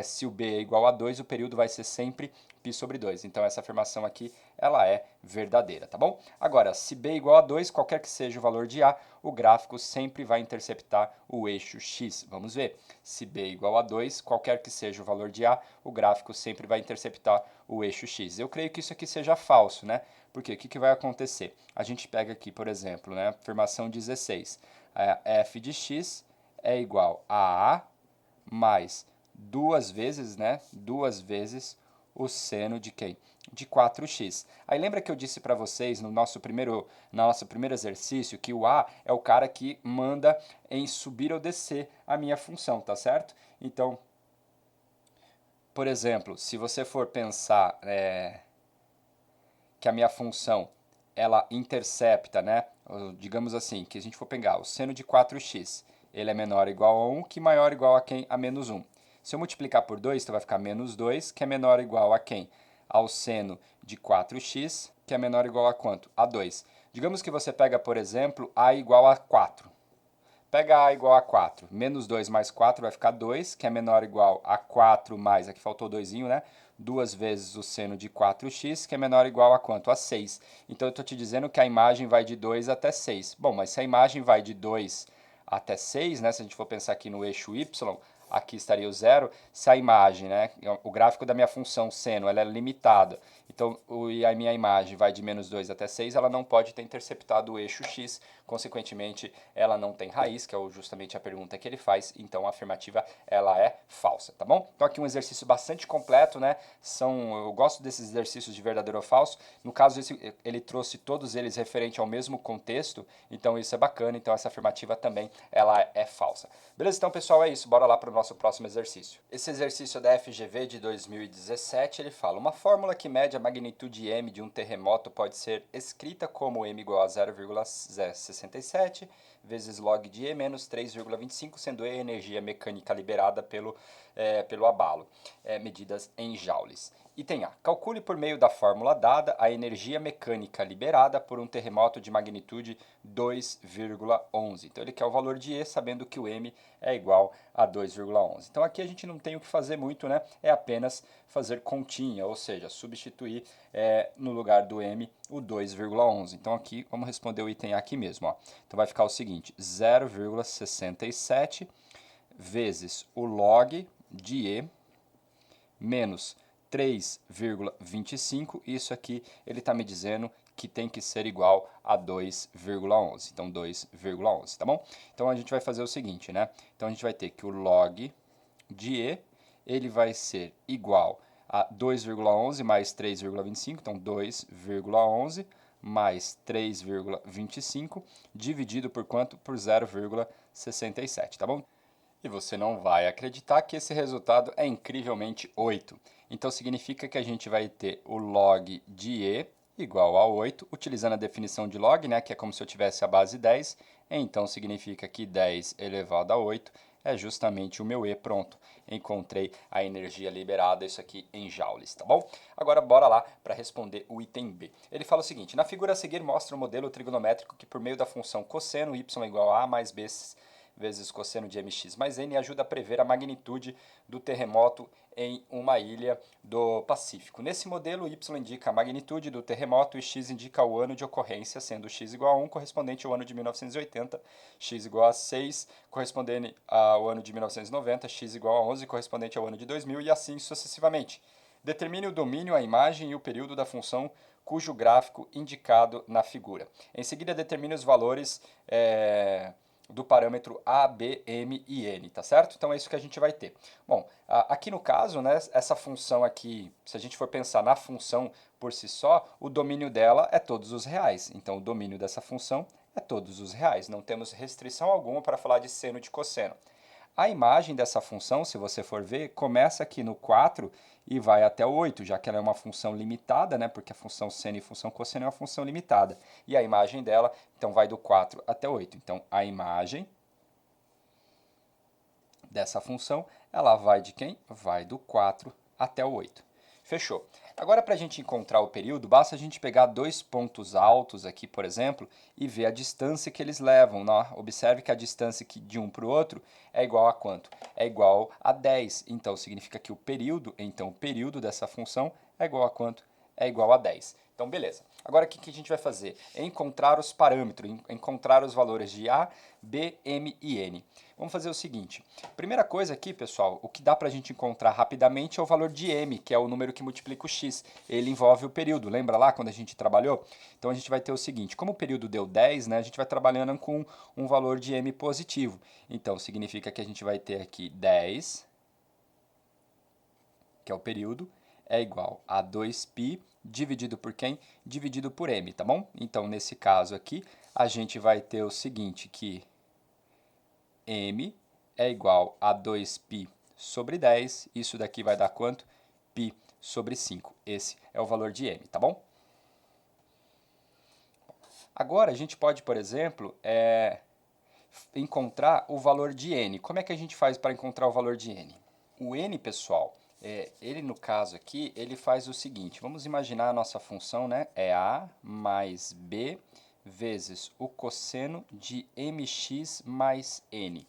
se o B é igual a 2, o período vai ser sempre π sobre 2. Então, essa afirmação aqui, ela é verdadeira, tá bom? Agora, se B é igual a 2, qualquer que seja o valor de A, o gráfico sempre vai interceptar o eixo x. Vamos ver. Se B é igual a 2, qualquer que seja o valor de A, o gráfico sempre vai interceptar o eixo x. Eu creio que isso aqui seja falso, né? Porque o que vai acontecer? A gente pega aqui, por exemplo, né, afirmação 16. F de x é igual a A mais 2 vezes, né, 2 vezes o seno de quem? De 4x. Aí lembra que eu disse para vocês no nosso primeiro exercício que o A é o cara que manda em subir ou descer a minha função, tá certo? Então, por exemplo, se você for pensar que a minha função ela intercepta, né? Digamos assim, que a gente for pegar o seno de 4x, ele é menor ou igual a 1, que maior ou igual a quem? A menos 1. Se eu multiplicar por 2, então vai ficar menos 2, que é menor ou igual a quem? Ao seno de 4x, que é menor ou igual a quanto? A 2. Digamos que você pega, por exemplo, a igual a 4. Pega a igual a 4. Menos 2 mais 4 vai ficar 2, que é menor ou igual a 4 mais, aqui faltou 2, né? 2 vezes o seno de 4x, que é menor ou igual a quanto? A 6. Então, eu estou te dizendo que a imagem vai de 2 até 6. Bom, mas se a imagem vai de 2 até 6, né? Se a gente for pensar aqui no eixo y, aqui estaria o zero. Se a imagem, né? O gráfico da minha função seno, ela é limitada. Então, a minha imagem vai de menos 2 até 6, ela não pode ter interceptado o eixo x, consequentemente, ela não tem raiz, que é justamente a pergunta que ele faz, então a afirmativa ela é falsa, tá bom? Então aqui um exercício bastante completo, né? Eu gosto desses exercícios de verdadeiro ou falso, no caso ele trouxe todos eles referente ao mesmo contexto, então isso é bacana, então essa afirmativa também ela é falsa. Beleza? Então pessoal, é isso, bora lá para o nosso próximo exercício. Esse exercício é da FGV de 2017, ele fala, uma fórmula que mede a magnitude m de um terremoto pode ser escrita como m igual a 0,67 vezes log de E menos 3,25, sendo E a energia mecânica liberada pelo abalo, medidas em joules. Item A. Calcule por meio da fórmula dada a energia mecânica liberada por um terremoto de magnitude 2,11. Então ele quer o valor de E, sabendo que o M é igual a 2,11. Então aqui a gente não tem o que fazer muito, né? É apenas fazer continha, ou seja, substituir no lugar do M o 2,11. Então aqui vamos responder o item A aqui mesmo. Ó. Então vai ficar o seguinte, 0,67 vezes o log de E menos 3,25, isso aqui ele está me dizendo que tem que ser igual a 2,11. Então, 2,11, tá bom? Então, a gente vai fazer o seguinte, né? Então, a gente vai ter que o log de E, ele vai ser igual a 2,11 mais 3,25, então 2,11 mais 3,25, dividido por quanto? Por 0,67, tá bom? E você não vai acreditar que esse resultado é incrivelmente 8. Então significa que a gente vai ter o log de E igual a 8, utilizando a definição de log, né, que é como se eu tivesse a base 10. Então significa que 10 elevado a 8 é justamente o meu E, pronto. Encontrei a energia liberada, isso aqui em joules, tá bom? Agora bora lá para responder o item B. Ele fala o seguinte, na figura a seguir mostra o modelo trigonométrico que por meio da função cosseno y igual a mais b vezes cosseno de mx mais n ajuda a prever a magnitude do terremoto em uma ilha do Pacífico. Nesse modelo, y indica a magnitude do terremoto e x indica o ano de ocorrência, sendo x igual a 1, correspondente ao ano de 1980, x igual a 6, correspondente ao ano de 1990, x igual a 11, correspondente ao ano de 2000 e assim sucessivamente. Determine o domínio, a imagem e o período da função cujo gráfico indicado na figura. Em seguida, determine os valores do parâmetro A, B, M e N, tá certo? Então é isso que a gente vai ter. Bom, aqui no caso, né, essa função aqui, se a gente for pensar na função por si só, o domínio dela é todos os reais. Então o domínio dessa função é todos os reais. Não temos restrição alguma para falar de seno e de cosseno. A imagem dessa função, se você for ver, começa aqui no 4 e vai até o 8, já que ela é uma função limitada, né? Porque a função seno e função cosseno é uma função limitada. E a imagem dela, então, vai do 4 até o 8. Então, a imagem dessa função, ela vai de quem? Vai do 4 até o 8. Fechou. Agora, para a gente encontrar o período, basta a gente pegar dois pontos altos aqui, por exemplo, e ver a distância que eles levam. Observe que a distância de um para o outro é igual a quanto? É igual a 10. Então, significa que o período dessa função é igual a quanto? É igual a 10. Então, beleza. Agora, o que a gente vai fazer? É encontrar os parâmetros, encontrar os valores de A, B, M e N. Vamos fazer o seguinte. Primeira coisa aqui, pessoal, o que dá para a gente encontrar rapidamente é o valor de M, que é o número que multiplica o X. Ele envolve o período. Lembra lá quando a gente trabalhou? Então, a gente vai ter o seguinte. Como o período deu 10, né, a gente vai trabalhando com um valor de M positivo. Então, significa que a gente vai ter aqui 10, que é o período, é igual a 2π dividido por quem? Dividido por m, tá bom? Então, nesse caso aqui, a gente vai ter o seguinte, que m é igual a 2π sobre 10, isso daqui vai dar quanto? Π sobre 5. Esse é o valor de m, tá bom? Agora, a gente pode, por exemplo, encontrar o valor de n. Como é que a gente faz para encontrar o valor de n? O n, pessoal, ele no caso aqui, ele faz o seguinte, vamos imaginar a nossa função, né? É a mais b vezes o cosseno de mx mais n.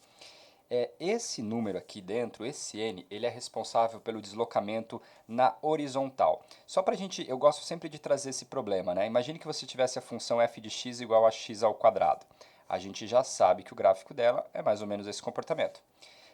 Esse número aqui dentro, esse n, ele é responsável pelo deslocamento na horizontal. Só para a gente, eu gosto sempre de trazer esse problema, né? Imagine que você tivesse a função f de x igual a x ao quadrado. A gente já sabe que o gráfico dela é mais ou menos esse comportamento.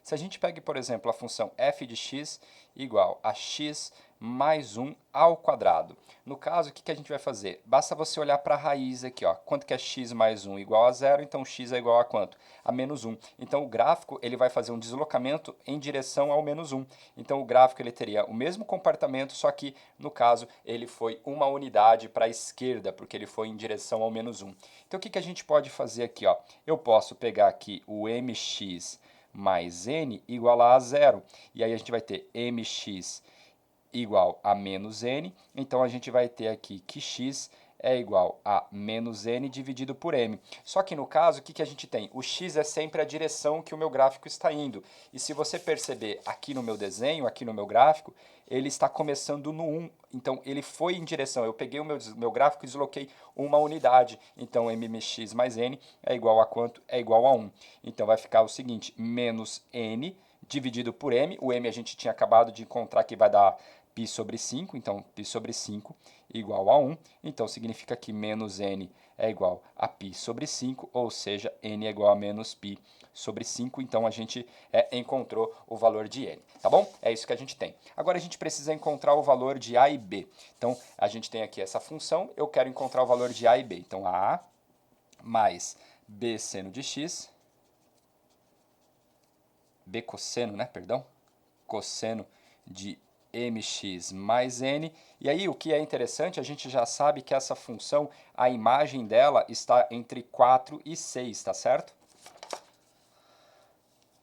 Se a gente pega, por exemplo, a função f de x igual a x mais 1 ao quadrado. No caso, o que a gente vai fazer? Basta você olhar para a raiz aqui, ó. Quanto que é x mais 1 igual a 0, então x é igual a quanto? A menos 1. Então, o gráfico ele vai fazer um deslocamento em direção ao menos 1. Então, o gráfico ele teria o mesmo comportamento, só que, no caso, ele foi uma unidade para a esquerda, porque ele foi em direção ao menos 1. Então, o que a gente pode fazer aqui? Ó? Eu posso pegar aqui o mx mais n igual a 0. E aí a gente vai ter mx igual a menos n. Então, a gente vai ter aqui que x é igual a menos n dividido por m. Só que no caso, o que a gente tem? O x é sempre a direção que o meu gráfico está indo. E se você perceber aqui no meu desenho, aqui no meu gráfico, ele está começando no 1. Então, ele foi em direção. Eu peguei o meu gráfico e desloquei uma unidade. Então, mx mais n é igual a quanto? É igual a 1. Então, vai ficar o seguinte, menos n dividido por m. O m a gente tinha acabado de encontrar que vai dar π sobre 5, então π sobre 5 igual a 1, então significa que menos n é igual a π sobre 5, ou seja, n é igual a menos π sobre 5, então a gente encontrou o valor de n, tá bom? É isso que a gente tem. Agora a gente precisa encontrar o valor de a e b. Então a gente tem aqui essa função, eu quero encontrar o valor de a e b. Então a mais b seno de x, b cosseno, né, perdão, cosseno de mx mais n. E aí, o que é interessante, a gente já sabe que essa função, a imagem dela está entre 4 e 6, tá certo?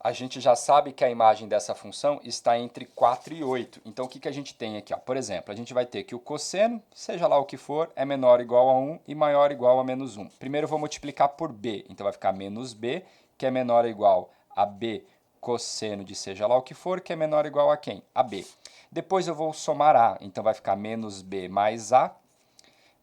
A gente já sabe que a imagem dessa função está entre 4 e 8. Então, o que a gente tem aqui? Ó? Por exemplo, a gente vai ter que o cosseno, seja lá o que for, é menor ou igual a 1 e maior ou igual a menos 1. Primeiro, eu vou multiplicar por b. Então, vai ficar menos b, que é menor ou igual a b cosseno de seja lá o que for, que é menor ou igual a quem? A b. Depois eu vou somar a, então vai ficar menos b mais a,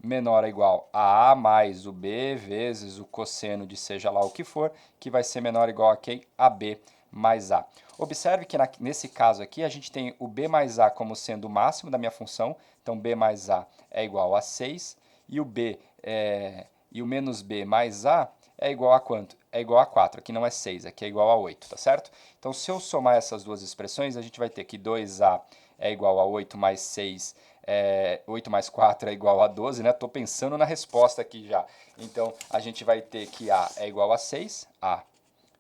menor ou igual a mais o b vezes o cosseno de seja lá o que for, que vai ser menor ou igual a quem? A b mais a. Observe que nesse caso aqui a gente tem o b mais a como sendo o máximo da minha função, então b mais a é igual a 6, e o menos b mais a é igual a quanto? É igual a 4, aqui não é 6, aqui é igual a 8, tá certo? Então, se eu somar essas duas expressões, a gente vai ter que 2a é igual a 8 mais 6, 8 mais 4 é igual a 12, né? Estou pensando na resposta aqui já. Então, a gente vai ter que a é igual a 6, a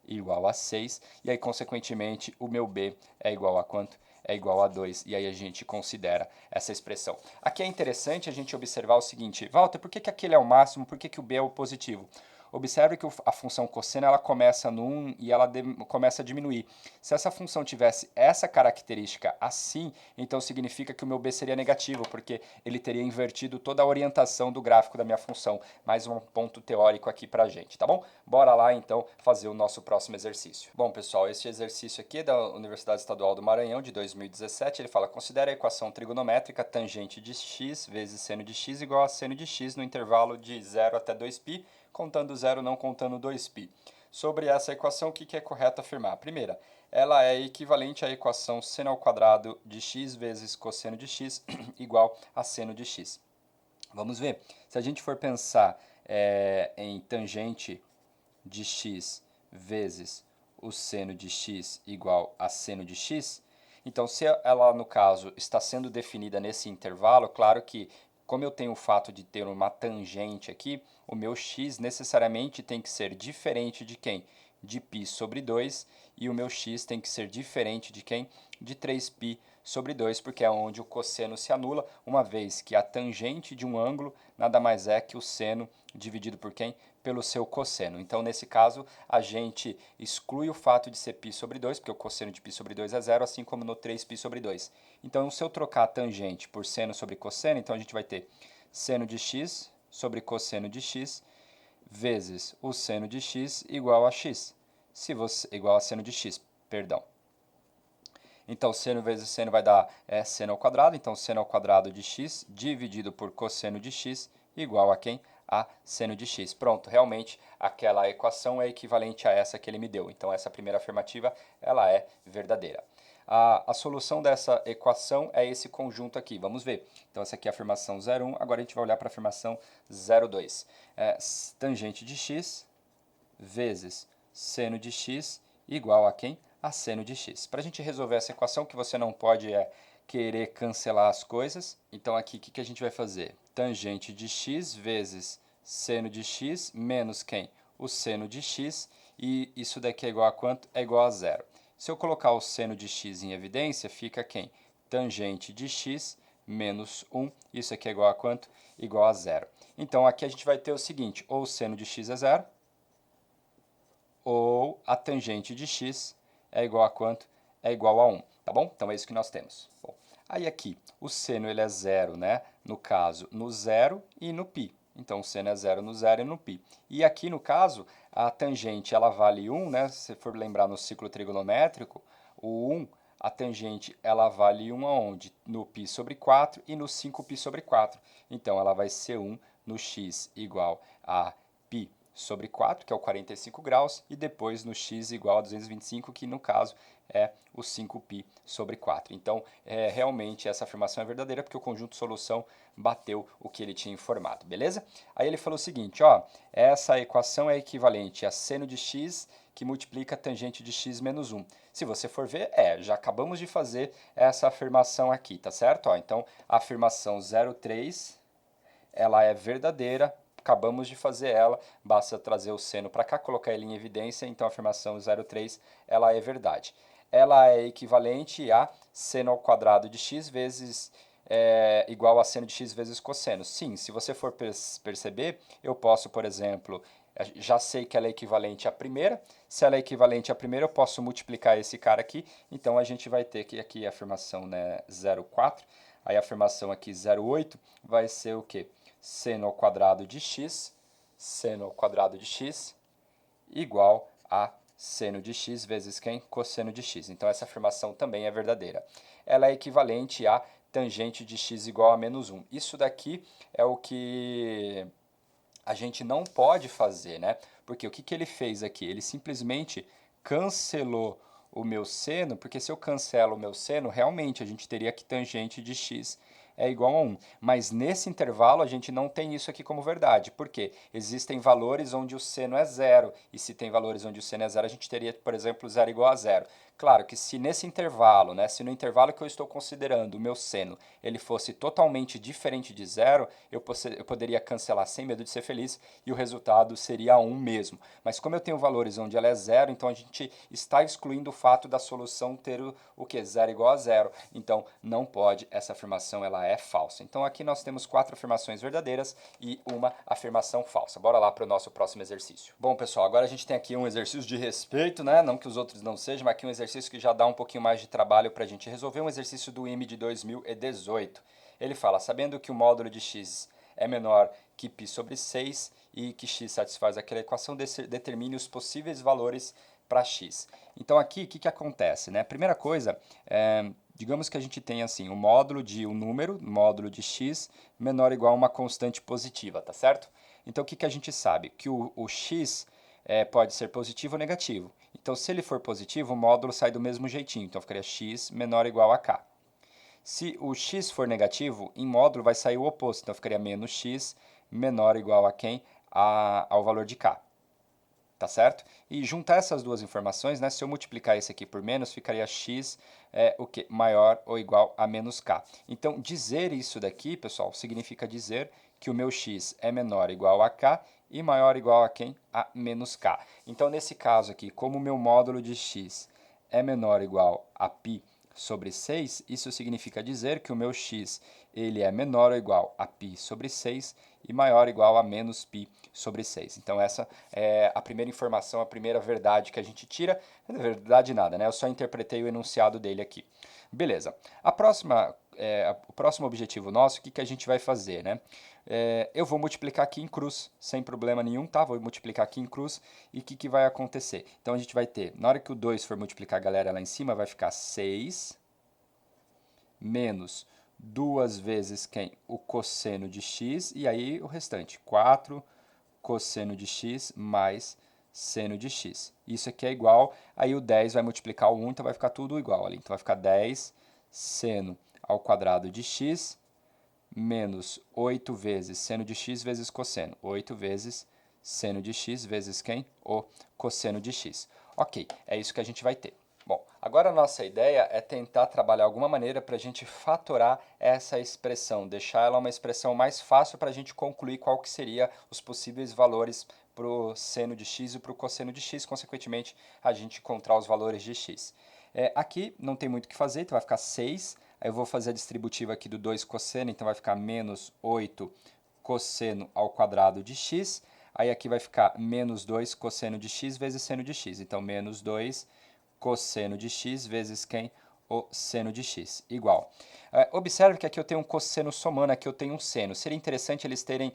igual a 6, e aí, consequentemente, o meu b é igual a quanto? É igual a 2, e aí a gente considera essa expressão. Aqui é interessante a gente observar o seguinte, Walter, por que aquele é o máximo, por que o b é o positivo? Observe que a função cosseno ela começa no 1 e ela começa a diminuir. Se essa função tivesse essa característica assim, então significa que o meu b seria negativo, porque ele teria invertido toda a orientação do gráfico da minha função. Mais um ponto teórico aqui pra gente, tá bom? Bora lá então fazer o nosso próximo exercício. Bom, pessoal, este exercício aqui é da Universidade Estadual do Maranhão, de 2017, ele fala: considere a equação trigonométrica tangente de x vezes seno de x igual a seno de x no intervalo de 0 até 2π, contando 0, não contando 2π. Sobre essa equação, o que é correto afirmar? Primeira, ela é equivalente à equação seno ao quadrado de x vezes cosseno de x igual a seno de x. Vamos ver. Se a gente for pensar em tangente de x vezes o seno de x igual a seno de x, então se ela, no caso, está sendo definida nesse intervalo, claro que, como eu tenho o fato de ter uma tangente aqui, o meu x necessariamente tem que ser diferente de quem? De π sobre 2, e o meu x tem que ser diferente de quem? De 3π sobre 2, porque é onde o cosseno se anula, uma vez que a tangente de um ângulo nada mais é que o seno dividido por quem? Pelo seu cosseno. Então, nesse caso, a gente exclui o fato de ser π sobre 2, porque o cosseno de π sobre 2 é 0, assim como no 3π sobre 2. Então, se eu trocar a tangente por seno sobre cosseno, então a gente vai ter seno de x sobre cosseno de x vezes o seno de x igual a x. Igual a seno de x, perdão. Então, seno vezes seno vai dar seno ao quadrado. Então, seno ao quadrado de x dividido por cosseno de x igual a quem? A seno de x. Pronto, realmente aquela equação é equivalente a essa que ele me deu. Então, essa primeira afirmativa ela é verdadeira. A solução dessa equação é esse conjunto aqui. Vamos ver. Então, essa aqui é a afirmação 0,1. Agora a gente vai olhar para a afirmação 0,2. Tangente de x vezes seno de x igual a quem? A seno de x. Para a gente resolver essa equação, que você não pode querer cancelar as coisas, então aqui o que a gente vai fazer? Tangente de x vezes seno de x menos quem? O seno de x, e isso daqui é igual a quanto? É igual a 0. Se eu colocar o seno de x em evidência, fica quem? Tangente de x menos 1, isso aqui é igual a quanto? Igual a 0. Então aqui a gente vai ter o seguinte, ou o seno de x é 0, ou a tangente de x é igual a quanto? É igual a 1, tá bom? Então é isso que nós temos. Bom, aí aqui, o seno ele é 0, né? No caso, no 0 e no π. Então, o seno é 0 no 0 e no π. E aqui, no caso, a tangente ela vale 1, né? Se você for lembrar no ciclo trigonométrico, o 1, a tangente ela vale 1 aonde? No π sobre 4 e no 5π sobre 4. Então, ela vai ser 1 no x igual a π sobre 4, que é o 45 graus, e depois no x igual a 225, que no caso é o 5π sobre 4. Então, realmente essa afirmação é verdadeira, porque o conjunto solução bateu o que ele tinha informado, beleza? Aí ele falou o seguinte, ó, essa equação é equivalente a seno de x que multiplica a tangente de x menos 1. Se você for ver, já acabamos de fazer essa afirmação aqui, tá certo? Ó, então, a afirmação 0,3, ela é verdadeira, acabamos de fazer ela, basta trazer o seno para cá, colocar ele em evidência, então a afirmação 0,3 ela é verdade. Ela é equivalente a seno ao quadrado de x vezes igual a seno de x vezes cosseno. Sim, se você for perceber, eu posso, por exemplo, já sei que ela é equivalente à primeira, se ela é equivalente à primeira, eu posso multiplicar esse cara aqui, então a gente vai ter que aqui a afirmação, né, 0,4, aí a afirmação aqui 0,8 vai ser o quê? Seno ao quadrado de x, seno ao quadrado de x, igual a seno de x vezes quem? Cosseno de x. Então, essa afirmação também é verdadeira. Ela é equivalente a tangente de x igual a menos 1. Isso daqui é o que a gente não pode fazer, né? Porque o que ele fez aqui? Ele simplesmente cancelou o meu seno, porque se eu cancelo o meu seno, realmente a gente teria que tangente de x é igual a 1. Mas nesse intervalo a gente não tem isso aqui como verdade. Por quê? Existem valores onde o seno é 0. E se tem valores onde o seno é 0, a gente teria, por exemplo, 0 igual a 0. Claro que se nesse intervalo, né, se no intervalo que eu estou considerando o meu seno, ele fosse totalmente diferente de zero, eu poderia cancelar sem medo de ser feliz e o resultado seria 1 mesmo. Mas como eu tenho valores onde ela é zero, então a gente está excluindo o fato da solução ter o que? Zero igual a zero. Então não pode, essa afirmação ela é falsa. Então aqui nós temos 4 afirmações verdadeiras e uma afirmação falsa. Bora lá para o nosso próximo exercício. Bom, pessoal, agora a gente tem aqui um exercício de respeito, né? Não que os outros não sejam, mas aqui um exercício que já dá um pouquinho mais de trabalho para a gente resolver, um exercício do IME de 2018. Ele fala, sabendo que o módulo de x é menor que π sobre 6 e que x satisfaz aquela equação, determine os possíveis valores para x. Então aqui, o que acontece? Né? Primeira coisa, digamos que a gente tem assim, o módulo de um número, módulo de x, menor ou igual a uma constante positiva, tá certo? Então o que a gente sabe? Que o x pode ser positivo ou negativo. Então, se ele for positivo, o módulo sai do mesmo jeitinho. Então, ficaria x menor ou igual a k. Se o x for negativo, em módulo vai sair o oposto. Então, ficaria menos x menor ou igual a quem? Ao valor de k. Tá certo? E juntar essas duas informações, né, se eu multiplicar esse aqui por menos, ficaria x o quê? Maior ou igual a menos k. Então, dizer isso daqui, pessoal, significa dizer que o meu x é menor ou igual a k e maior ou igual a quem? A menos k. Então, nesse caso aqui, como o meu módulo de x é menor ou igual a π sobre 6, isso significa dizer que o meu x ele é menor ou igual a π sobre 6 e maior ou igual a menos π sobre 6. Então essa é a primeira informação, a primeira verdade que a gente tira. Não é verdade nada, né? Eu só interpretei o enunciado dele aqui. Beleza. O próximo objetivo nosso, o que a gente vai fazer, né? Eu vou multiplicar aqui em cruz, sem problema nenhum, tá? Vou multiplicar aqui em cruz e o que vai acontecer? Então a gente vai ter, na hora que o 2 for multiplicar a galera lá em cima, vai ficar 6 menos 2 vezes quem? O cosseno de x, e aí o restante, 4 cosseno de x mais seno de x. Isso aqui é igual, aí o 10 vai multiplicar o 1, então vai ficar tudo igual ali. Então vai ficar 10 seno ao quadrado de x menos 8 vezes seno de x vezes cosseno. 8 vezes seno de x vezes quem? O cosseno de x. Ok, é isso que a gente vai ter. Bom, agora a nossa ideia é tentar trabalhar alguma maneira para a gente fatorar essa expressão, deixar ela uma expressão mais fácil para a gente concluir qual que seria os possíveis valores para o seno de x e para o cosseno de x, consequentemente a gente encontrar os valores de x. Aqui não tem muito o que fazer, então vai ficar 6, aí eu vou fazer a distributiva aqui do 2 cosseno, então vai ficar menos 8 cosseno ao quadrado de x, aí aqui vai ficar menos 2 cosseno de x vezes seno de x, então menos 2 cosseno de x vezes quem? O seno de x, igual. Observe que aqui eu tenho um cosseno somando, aqui eu tenho um seno. Seria interessante eles terem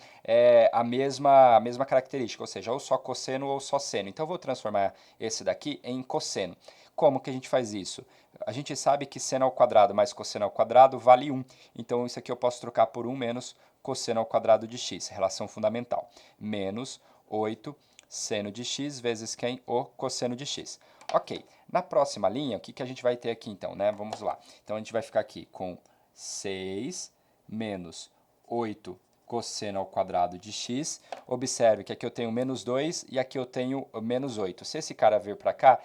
a mesma característica, ou seja, ou só cosseno ou só seno. Então eu vou transformar esse daqui em cosseno. Como que a gente faz isso? A gente sabe que seno ao quadrado mais cosseno ao quadrado vale 1. Então isso aqui eu posso trocar por 1 menos cosseno ao quadrado de x, relação fundamental. Menos 8 seno de x vezes quem? O cosseno de x. Ok, na próxima linha, o que a gente vai ter aqui então, né? Vamos lá. Então a gente vai ficar aqui com 6 menos 8 cosseno ao quadrado de x. Observe que aqui eu tenho menos 2 e aqui eu tenho menos 8. Se esse cara vir para cá,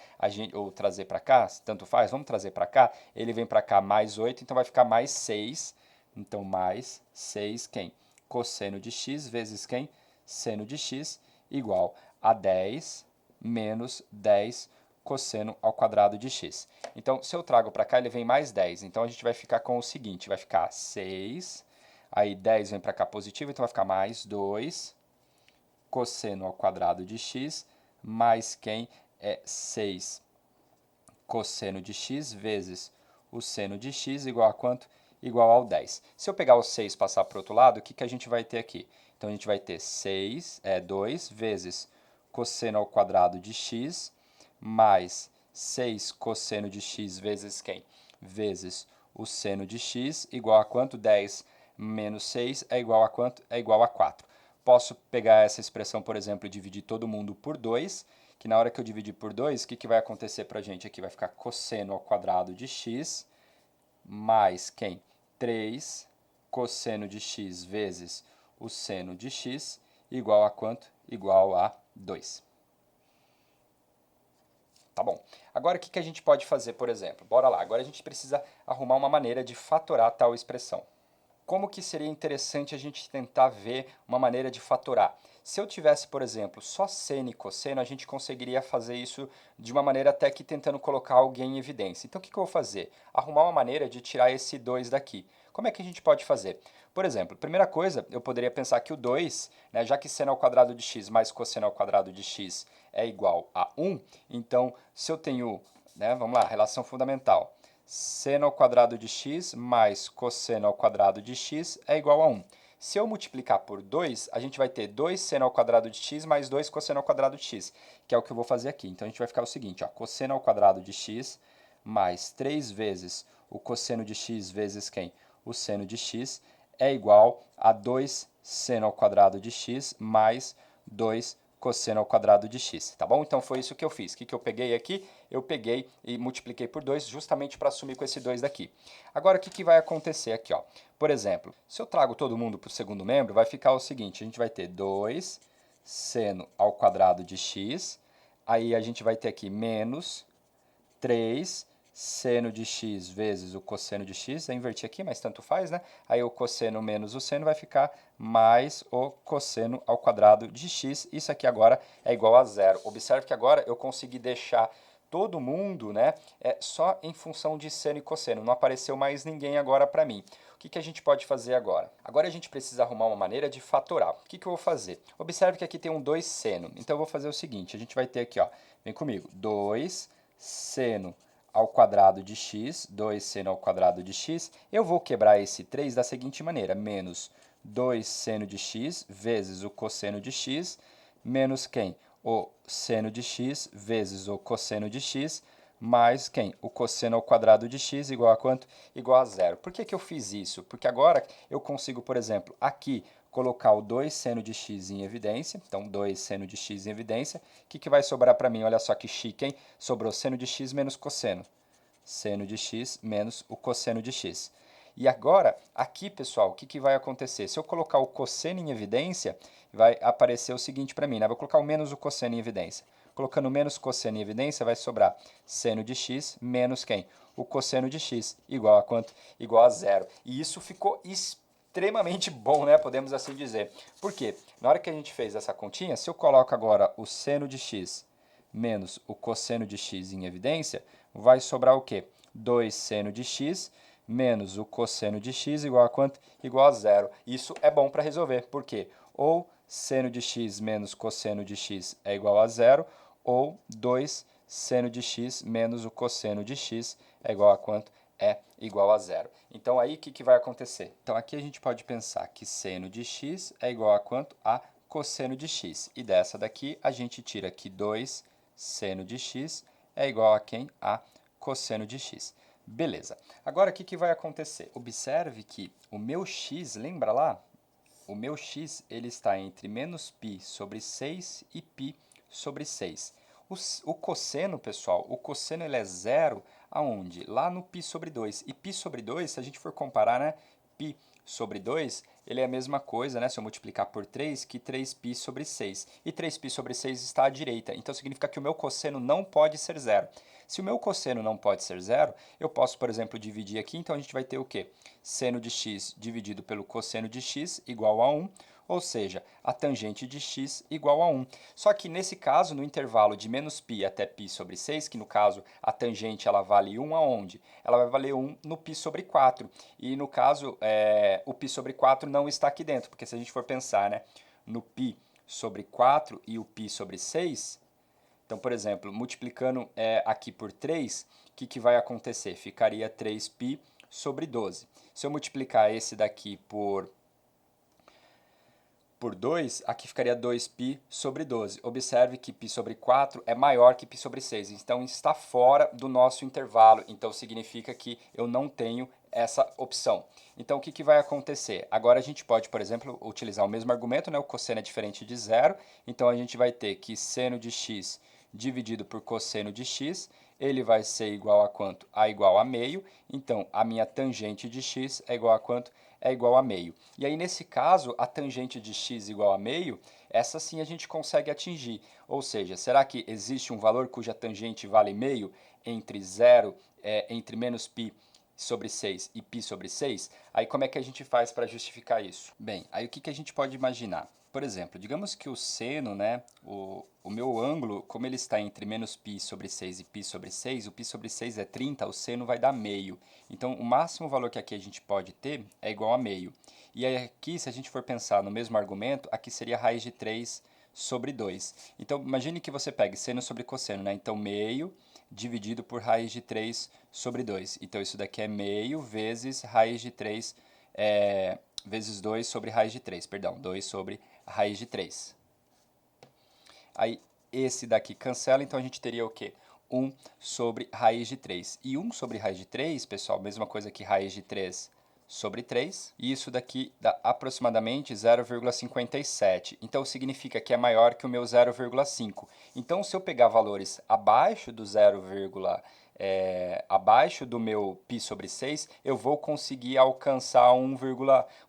ou trazer para cá, tanto faz, vamos trazer para cá, ele vem para cá mais 8, então vai ficar mais 6. Então mais 6 quem? Cosseno de x vezes quem? Seno de x igual a 10 menos 10 cosseno ao quadrado de x. Então, se eu trago para cá, ele vem mais 10. Então, a gente vai ficar com o seguinte, vai ficar 6, aí 10 vem para cá positivo, então vai ficar mais 2 cosseno ao quadrado de x, mais quem é 6 cosseno de x vezes o seno de x igual a quanto? Igual ao 10. Se eu pegar o 6 e passar para o outro lado, o que a gente vai ter aqui? Então, a gente vai ter 2 vezes cosseno ao quadrado de x mais 6 cosseno de x vezes quem? Vezes o seno de x igual a quanto? 10 menos 6 é igual a quanto? É igual a 4. Posso pegar essa expressão, por exemplo, e dividir todo mundo por 2, que na hora que eu dividir por 2, o que vai acontecer para a gente aqui? Vai ficar cosseno ao quadrado de x mais quem? 3 cosseno de x vezes o seno de x igual a quanto? Igual a 2. Tá bom. Agora o que a gente pode fazer, por exemplo? Bora lá, agora a gente precisa arrumar uma maneira de fatorar tal expressão. Como que seria interessante a gente tentar ver uma maneira de fatorar? Se eu tivesse, por exemplo, só seno e cosseno, a gente conseguiria fazer isso de uma maneira até que tentando colocar alguém em evidência. Então, o que eu vou fazer? Arrumar uma maneira de tirar esse 2 daqui. Como é que a gente pode fazer? Por exemplo, primeira coisa, eu poderia pensar que o 2, né, já que seno ao quadrado de x mais cosseno ao quadrado de x é igual a 1, então, se eu tenho, né, vamos lá, relação fundamental, seno ao quadrado de x mais cosseno ao quadrado de x é igual a 1. Se eu multiplicar por 2, a gente vai ter 2 seno ao quadrado de x mais 2 cosseno ao quadrado de x, que é o que eu vou fazer aqui. Então, a gente vai ficar o seguinte, ó, cosseno ao quadrado de x mais 3 vezes o cosseno de x vezes quem? O seno de x é igual a 2 seno ao quadrado de x mais 2 cosseno ao quadrado de x, tá bom? Então foi isso que eu fiz. O que eu peguei aqui? Eu peguei e multipliquei por 2 justamente para assumir com esse 2 daqui. Agora o que vai acontecer aqui, ó? Por exemplo, se eu trago todo mundo para o segundo membro, vai ficar o seguinte, a gente vai ter 2 seno ao quadrado de x, aí a gente vai ter aqui menos 3 seno de x vezes o cosseno de x, eu inverti aqui, mas tanto faz, né? Aí o cosseno menos o seno vai ficar mais o cosseno ao quadrado de x. Isso aqui agora é igual a zero. Observe que agora eu consegui deixar todo mundo, né, só em função de seno e cosseno. Não apareceu mais ninguém agora para mim. O que a gente pode fazer agora? Agora a gente precisa arrumar uma maneira de fatorar. O que eu vou fazer? Observe que aqui tem um 2 seno. Então eu vou fazer o seguinte, a gente vai ter aqui, ó, vem comigo, 2 seno ao quadrado de x, 2 seno ao quadrado de x, eu vou quebrar esse 3 da seguinte maneira, menos 2 seno de x vezes o cosseno de x, menos quem? O seno de x vezes o cosseno de x, mais quem? O cosseno ao quadrado de x igual a quanto? Igual a zero. Por que eu fiz isso? Porque agora eu consigo, por exemplo, aqui colocar o 2 seno de x em evidência, então 2 seno de x em evidência. O que vai sobrar para mim? Olha só que chique, hein? Sobrou seno de x menos cosseno. Seno de x menos o cosseno de x. E agora, aqui, pessoal, o que vai acontecer? Se eu colocar o cosseno em evidência, vai aparecer o seguinte para mim, né? Vou colocar o menos o cosseno em evidência. Colocando menos cosseno em evidência, vai sobrar seno de x menos quem? O cosseno de x, igual a quanto? Igual a zero. E isso ficou extremamente bom, né? Podemos assim dizer. Por quê? Na hora que a gente fez essa continha, se eu coloco agora o seno de x menos o cosseno de x em evidência, vai sobrar o quê? 2 seno de x menos o cosseno de x igual a quanto? Igual a zero. Isso é bom para resolver. Por quê? Ou seno de x menos cosseno de x é igual a zero, ou 2 seno de x menos o cosseno de x é igual a quanto? É igual a zero. Então aí o que vai acontecer? Então aqui a gente pode pensar que seno de x é igual a quanto? A cosseno de x. E dessa daqui a gente tira que 2 seno de x é igual a quem? A cosseno de x. Beleza. Agora o que vai acontecer? Observe que o meu x, lembra lá? O meu x ele está entre menos π sobre 6 e π sobre 6. O cosseno, pessoal, o cosseno ele é zero aonde? Lá no π sobre 2. E π sobre 2, se a gente for comparar, né? Π sobre 2, ele é a mesma coisa, né? Se eu multiplicar por 3, que 3π sobre 6. E 3π sobre 6 está à direita. Então, significa que o meu cosseno não pode ser zero. Se o meu cosseno não pode ser zero, eu posso, por exemplo, dividir aqui. Então, a gente vai ter o quê? Seno de x dividido pelo cosseno de x igual a 1. Ou seja, a tangente de x igual a 1. Só que nesse caso, no intervalo de menos π até π sobre 6, que no caso a tangente ela vale 1 aonde? Ela vai valer 1 no π sobre 4. E no caso, o π sobre 4 não está aqui dentro, porque se a gente for pensar, né, no π sobre 4 e o π sobre 6, então, por exemplo, multiplicando aqui por 3, o que vai acontecer? Ficaria 3π sobre 12. Se eu multiplicar esse daqui por 2, aqui ficaria 2π sobre 12. Observe que π sobre 4 é maior que π sobre 6, então está fora do nosso intervalo, então significa que eu não tenho essa opção. Então o que vai acontecer? Agora a gente pode, por exemplo, utilizar o mesmo argumento, né? O cosseno é diferente de zero, então a gente vai ter que seno de x dividido por cosseno de x, ele vai ser igual a quanto? A igual a meio, então a minha tangente de x é igual a quanto? É igual a meio. E aí, nesse caso, a tangente de x igual a meio, essa sim a gente consegue atingir. Ou seja, será que existe um valor cuja tangente vale meio entre entre menos π sobre 6 e π sobre 6? Aí como é que a gente faz para justificar isso? Bem, aí o que a gente pode imaginar? Por exemplo, digamos que o seno, né, o meu ângulo, como ele está entre menos π sobre 6 e π sobre 6, o π sobre 6 é 30, o seno vai dar meio. Então, o máximo valor que aqui a gente pode ter é igual a meio. E aí aqui, se a gente for pensar no mesmo argumento, aqui seria a raiz de 3 sobre 2. Então, imagine que você pegue seno sobre cosseno, né? Então, meio dividido por raiz de 3 sobre 2. Então, isso daqui é meio vezes raiz de 3, vezes 2 sobre raiz de 3, perdão, 2 sobre raiz de 3. Aí, esse daqui cancela, então a gente teria o quê? 1 sobre raiz de 3. E 1 sobre raiz de 3, pessoal, mesma coisa que raiz de 3 sobre 3. E isso daqui dá aproximadamente 0,57. Então, significa que é maior que o meu 0,5. Então, se eu pegar valores abaixo do abaixo do meu π sobre 6, eu vou conseguir alcançar o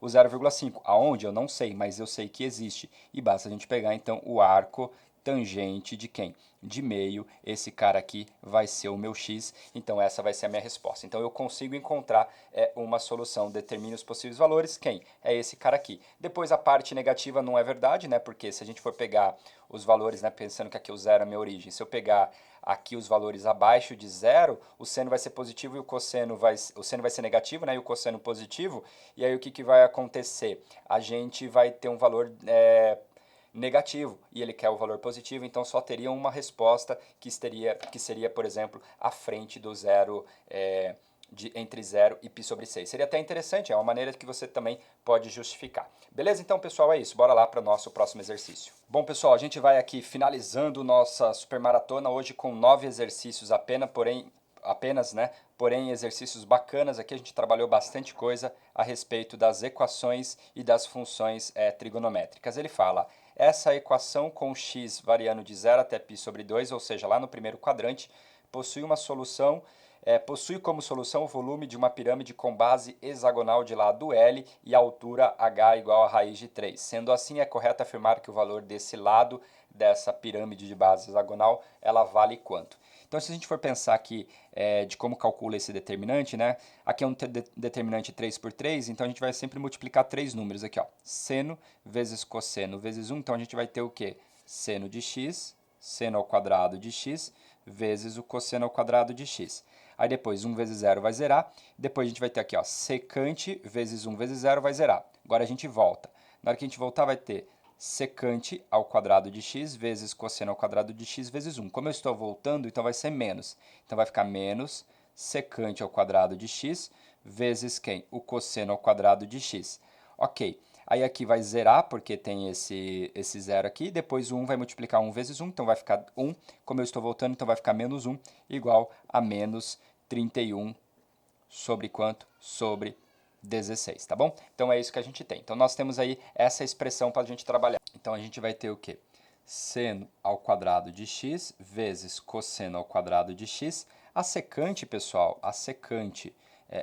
0,5. Aonde? Eu não sei, mas eu sei que existe. E basta a gente pegar, então, o arco tangente de quem? De meio, esse cara aqui vai ser o meu x, então essa vai ser a minha resposta. Então eu consigo encontrar uma solução, determine os possíveis valores, quem? É esse cara aqui. Depois a parte negativa não é verdade, né? Porque se a gente for pegar os valores, né, pensando que aqui o zero é a minha origem, se eu pegar aqui os valores abaixo de zero, o seno vai ser positivo e o seno vai ser negativo, né, e o cosseno positivo, e aí o que vai acontecer? A gente vai ter um valor negativo e ele quer o valor positivo, então só teria uma resposta que seria, por exemplo, à frente do zero, entre 0 e π sobre 6. Seria até interessante, é uma maneira que você também pode justificar. Beleza? Então, pessoal, é isso. Bora lá para o nosso próximo exercício. Bom, pessoal, a gente vai aqui finalizando nossa supermaratona hoje com 9 exercícios apenas, né? Porém, exercícios bacanas. Aqui a gente trabalhou bastante coisa a respeito das equações e das funções trigonométricas. Ele fala: essa equação com x variando de 0 até π sobre 2, ou seja, lá no primeiro quadrante, possui como solução o volume de uma pirâmide com base hexagonal de lado L e altura h igual a raiz de 3. Sendo assim, é correto afirmar que o valor desse lado dessa pirâmide de base hexagonal, ela vale quanto? Então, se a gente for pensar aqui de como calcula esse determinante, né? Aqui é um determinante 3 por 3, então a gente vai sempre multiplicar três números aqui, ó. Seno vezes cosseno vezes 1, então a gente vai ter o quê? Seno de x, seno ao quadrado de x, vezes o cosseno ao quadrado de x. Aí depois 1 vezes 0 vai zerar, depois a gente vai ter aqui, ó, secante vezes 1 vezes 0 vai zerar. Agora a gente volta. Na hora que a gente voltar vai ter secante ao quadrado de x vezes cosseno ao quadrado de x vezes 1. Como eu estou voltando, então vai ser menos. Então vai ficar menos secante ao quadrado de x vezes quem? O cosseno ao quadrado de x. Ok. Aí aqui vai zerar, porque tem esse zero aqui. Depois o 1 vai multiplicar 1 vezes 1, então vai ficar 1. Como eu estou voltando, então vai ficar menos 1, igual a menos 31 sobre quanto? Sobre 16, tá bom? Então é isso que a gente tem. Então nós temos aí essa expressão para a gente trabalhar. Então a gente vai ter o quê? Seno ao quadrado de x vezes cosseno ao quadrado de x. A secante, pessoal, a secante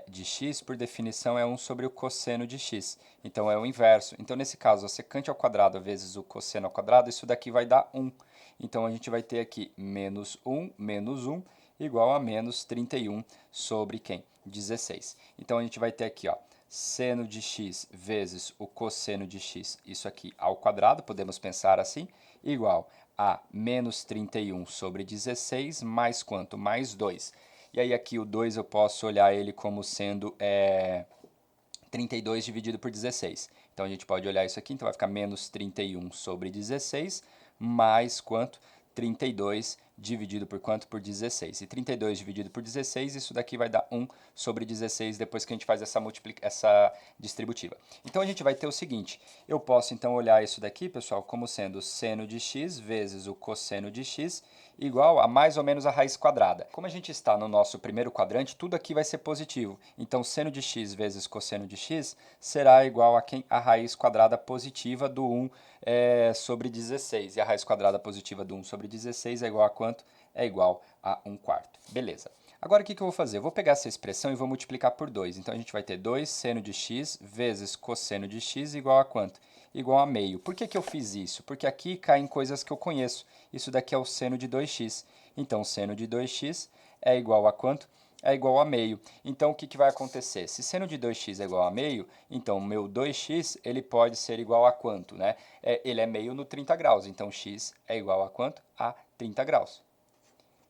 de x, por definição, é 1 sobre o cosseno de x. Então é o inverso. Então nesse caso, a secante ao quadrado vezes o cosseno ao quadrado, isso daqui vai dar 1. Então a gente vai ter aqui menos 1 igual a menos 31 sobre quem? 16. Então a gente vai ter aqui, ó, seno de x vezes o cosseno de x, isso aqui ao quadrado, podemos pensar assim, igual a menos 31 sobre 16 mais quanto? Mais 2. E aí aqui o 2 eu posso olhar ele como sendo 32 dividido por 16. Então a gente pode olhar isso aqui, então vai ficar menos 31 sobre 16 mais quanto? 32 dividido por quanto? Por 16. E 32 dividido por 16, isso daqui vai dar 1 sobre 16 depois que a gente faz essa distributiva. Então a gente vai ter o seguinte, eu posso então olhar isso daqui, pessoal, como sendo seno de x vezes o cosseno de x igual a mais ou menos a raiz quadrada. Como a gente está no nosso primeiro quadrante, tudo aqui vai ser positivo. Então seno de x vezes cosseno de x será igual a quem? A raiz quadrada positiva do 1 sobre 16. E a raiz quadrada positiva do 1 sobre 16 é igual a quanto? É igual a 1/4. Beleza. Agora o que eu vou fazer? Eu vou pegar essa expressão e vou multiplicar por 2. Então a gente vai ter 2 seno de x vezes cosseno de x igual a quanto? igual a meio. Por que eu fiz isso? Porque aqui caem coisas que eu conheço. Isso daqui é o seno de 2x. Então, seno de 2x é igual a quanto? É igual a meio. Então, o que vai acontecer? Se seno de 2x é igual a meio, então o meu 2x ele pode ser igual a quanto, né? Ele é meio no 30 graus, então x é igual a quanto? A 30 graus.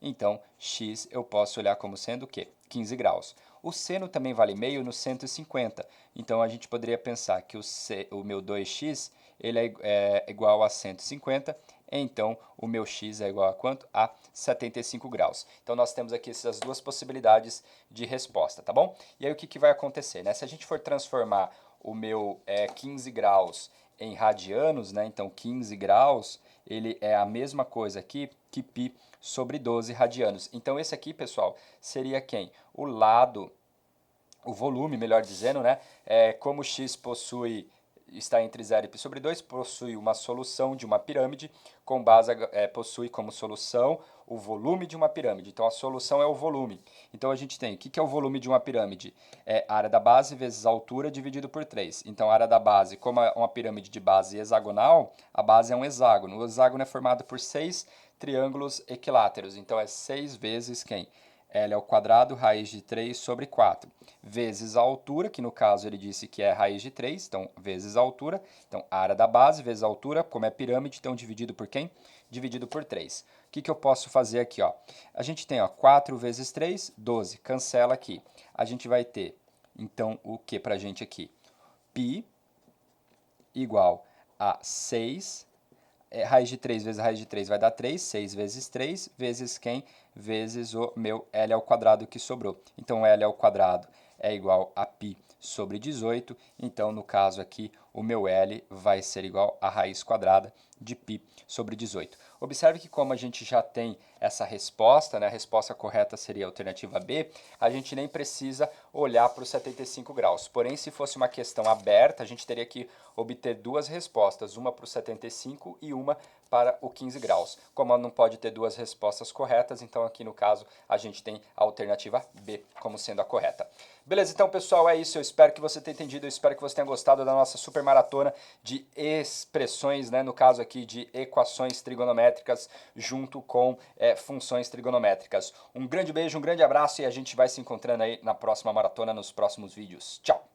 Então, x eu posso olhar como sendo o quê? 15 graus. O seno também vale meio no 150. Então, a gente poderia pensar que o meu 2x ele é igual a 150. Então, o meu x é igual a quanto? A 75 graus. Então, nós temos aqui essas duas possibilidades de resposta, tá bom? E aí, o que vai acontecer, né? Se a gente for transformar o meu 15 graus em radianos, né? Então, 15 graus, ele é a mesma coisa aqui que π sobre 12 radianos. Então, esse aqui, pessoal, seria quem? O lado, o volume, melhor dizendo, né? Como x está entre 0 e π sobre 2, possui uma solução de uma pirâmide, com base, possui como solução o volume de uma pirâmide. Então, a solução é o volume. Então, a gente tem, o que é o volume de uma pirâmide? É a área da base vezes a altura dividido por 3. Então, a área da base, como é uma pirâmide de base hexagonal, a base é um hexágono. O hexágono é formado por 6 triângulos equiláteros. Então, é 6 vezes quem? L ao quadrado, raiz de 3 sobre 4, vezes a altura, que no caso ele disse que é raiz de 3, então vezes a altura. Então, a área da base vezes a altura, como é pirâmide, então dividido por quem? Dividido por 3. O que eu posso fazer aqui? Ó? A gente tem 4 vezes 3, 12. Cancela aqui. A gente vai ter, então, o que para a gente aqui? Π igual a 6 raiz de 3 vezes raiz de 3 vai dar 3, 6 vezes 3, vezes quem? Vezes o meu L ao quadrado que sobrou. Então, L ao quadrado é igual a π sobre 18. Então, no caso aqui, o meu L vai ser igual a raiz quadrada de π sobre 18. Observe que como a gente já tem essa resposta, né, a resposta correta seria a alternativa B, a gente nem precisa olhar para os 75 graus. Porém, se fosse uma questão aberta, a gente teria que obter duas respostas, uma para o 75 e uma para o 15 graus. Como não pode ter duas respostas corretas, então aqui no caso a gente tem a alternativa B como sendo a correta. Beleza, então pessoal, é isso. Eu espero que você tenha entendido, eu espero que você tenha gostado da nossa super maratona de expressões, né? No caso aqui de equações trigonométricas junto com funções trigonométricas. Um grande beijo, um grande abraço e a gente vai se encontrando aí na próxima maratona, nos próximos vídeos. Tchau!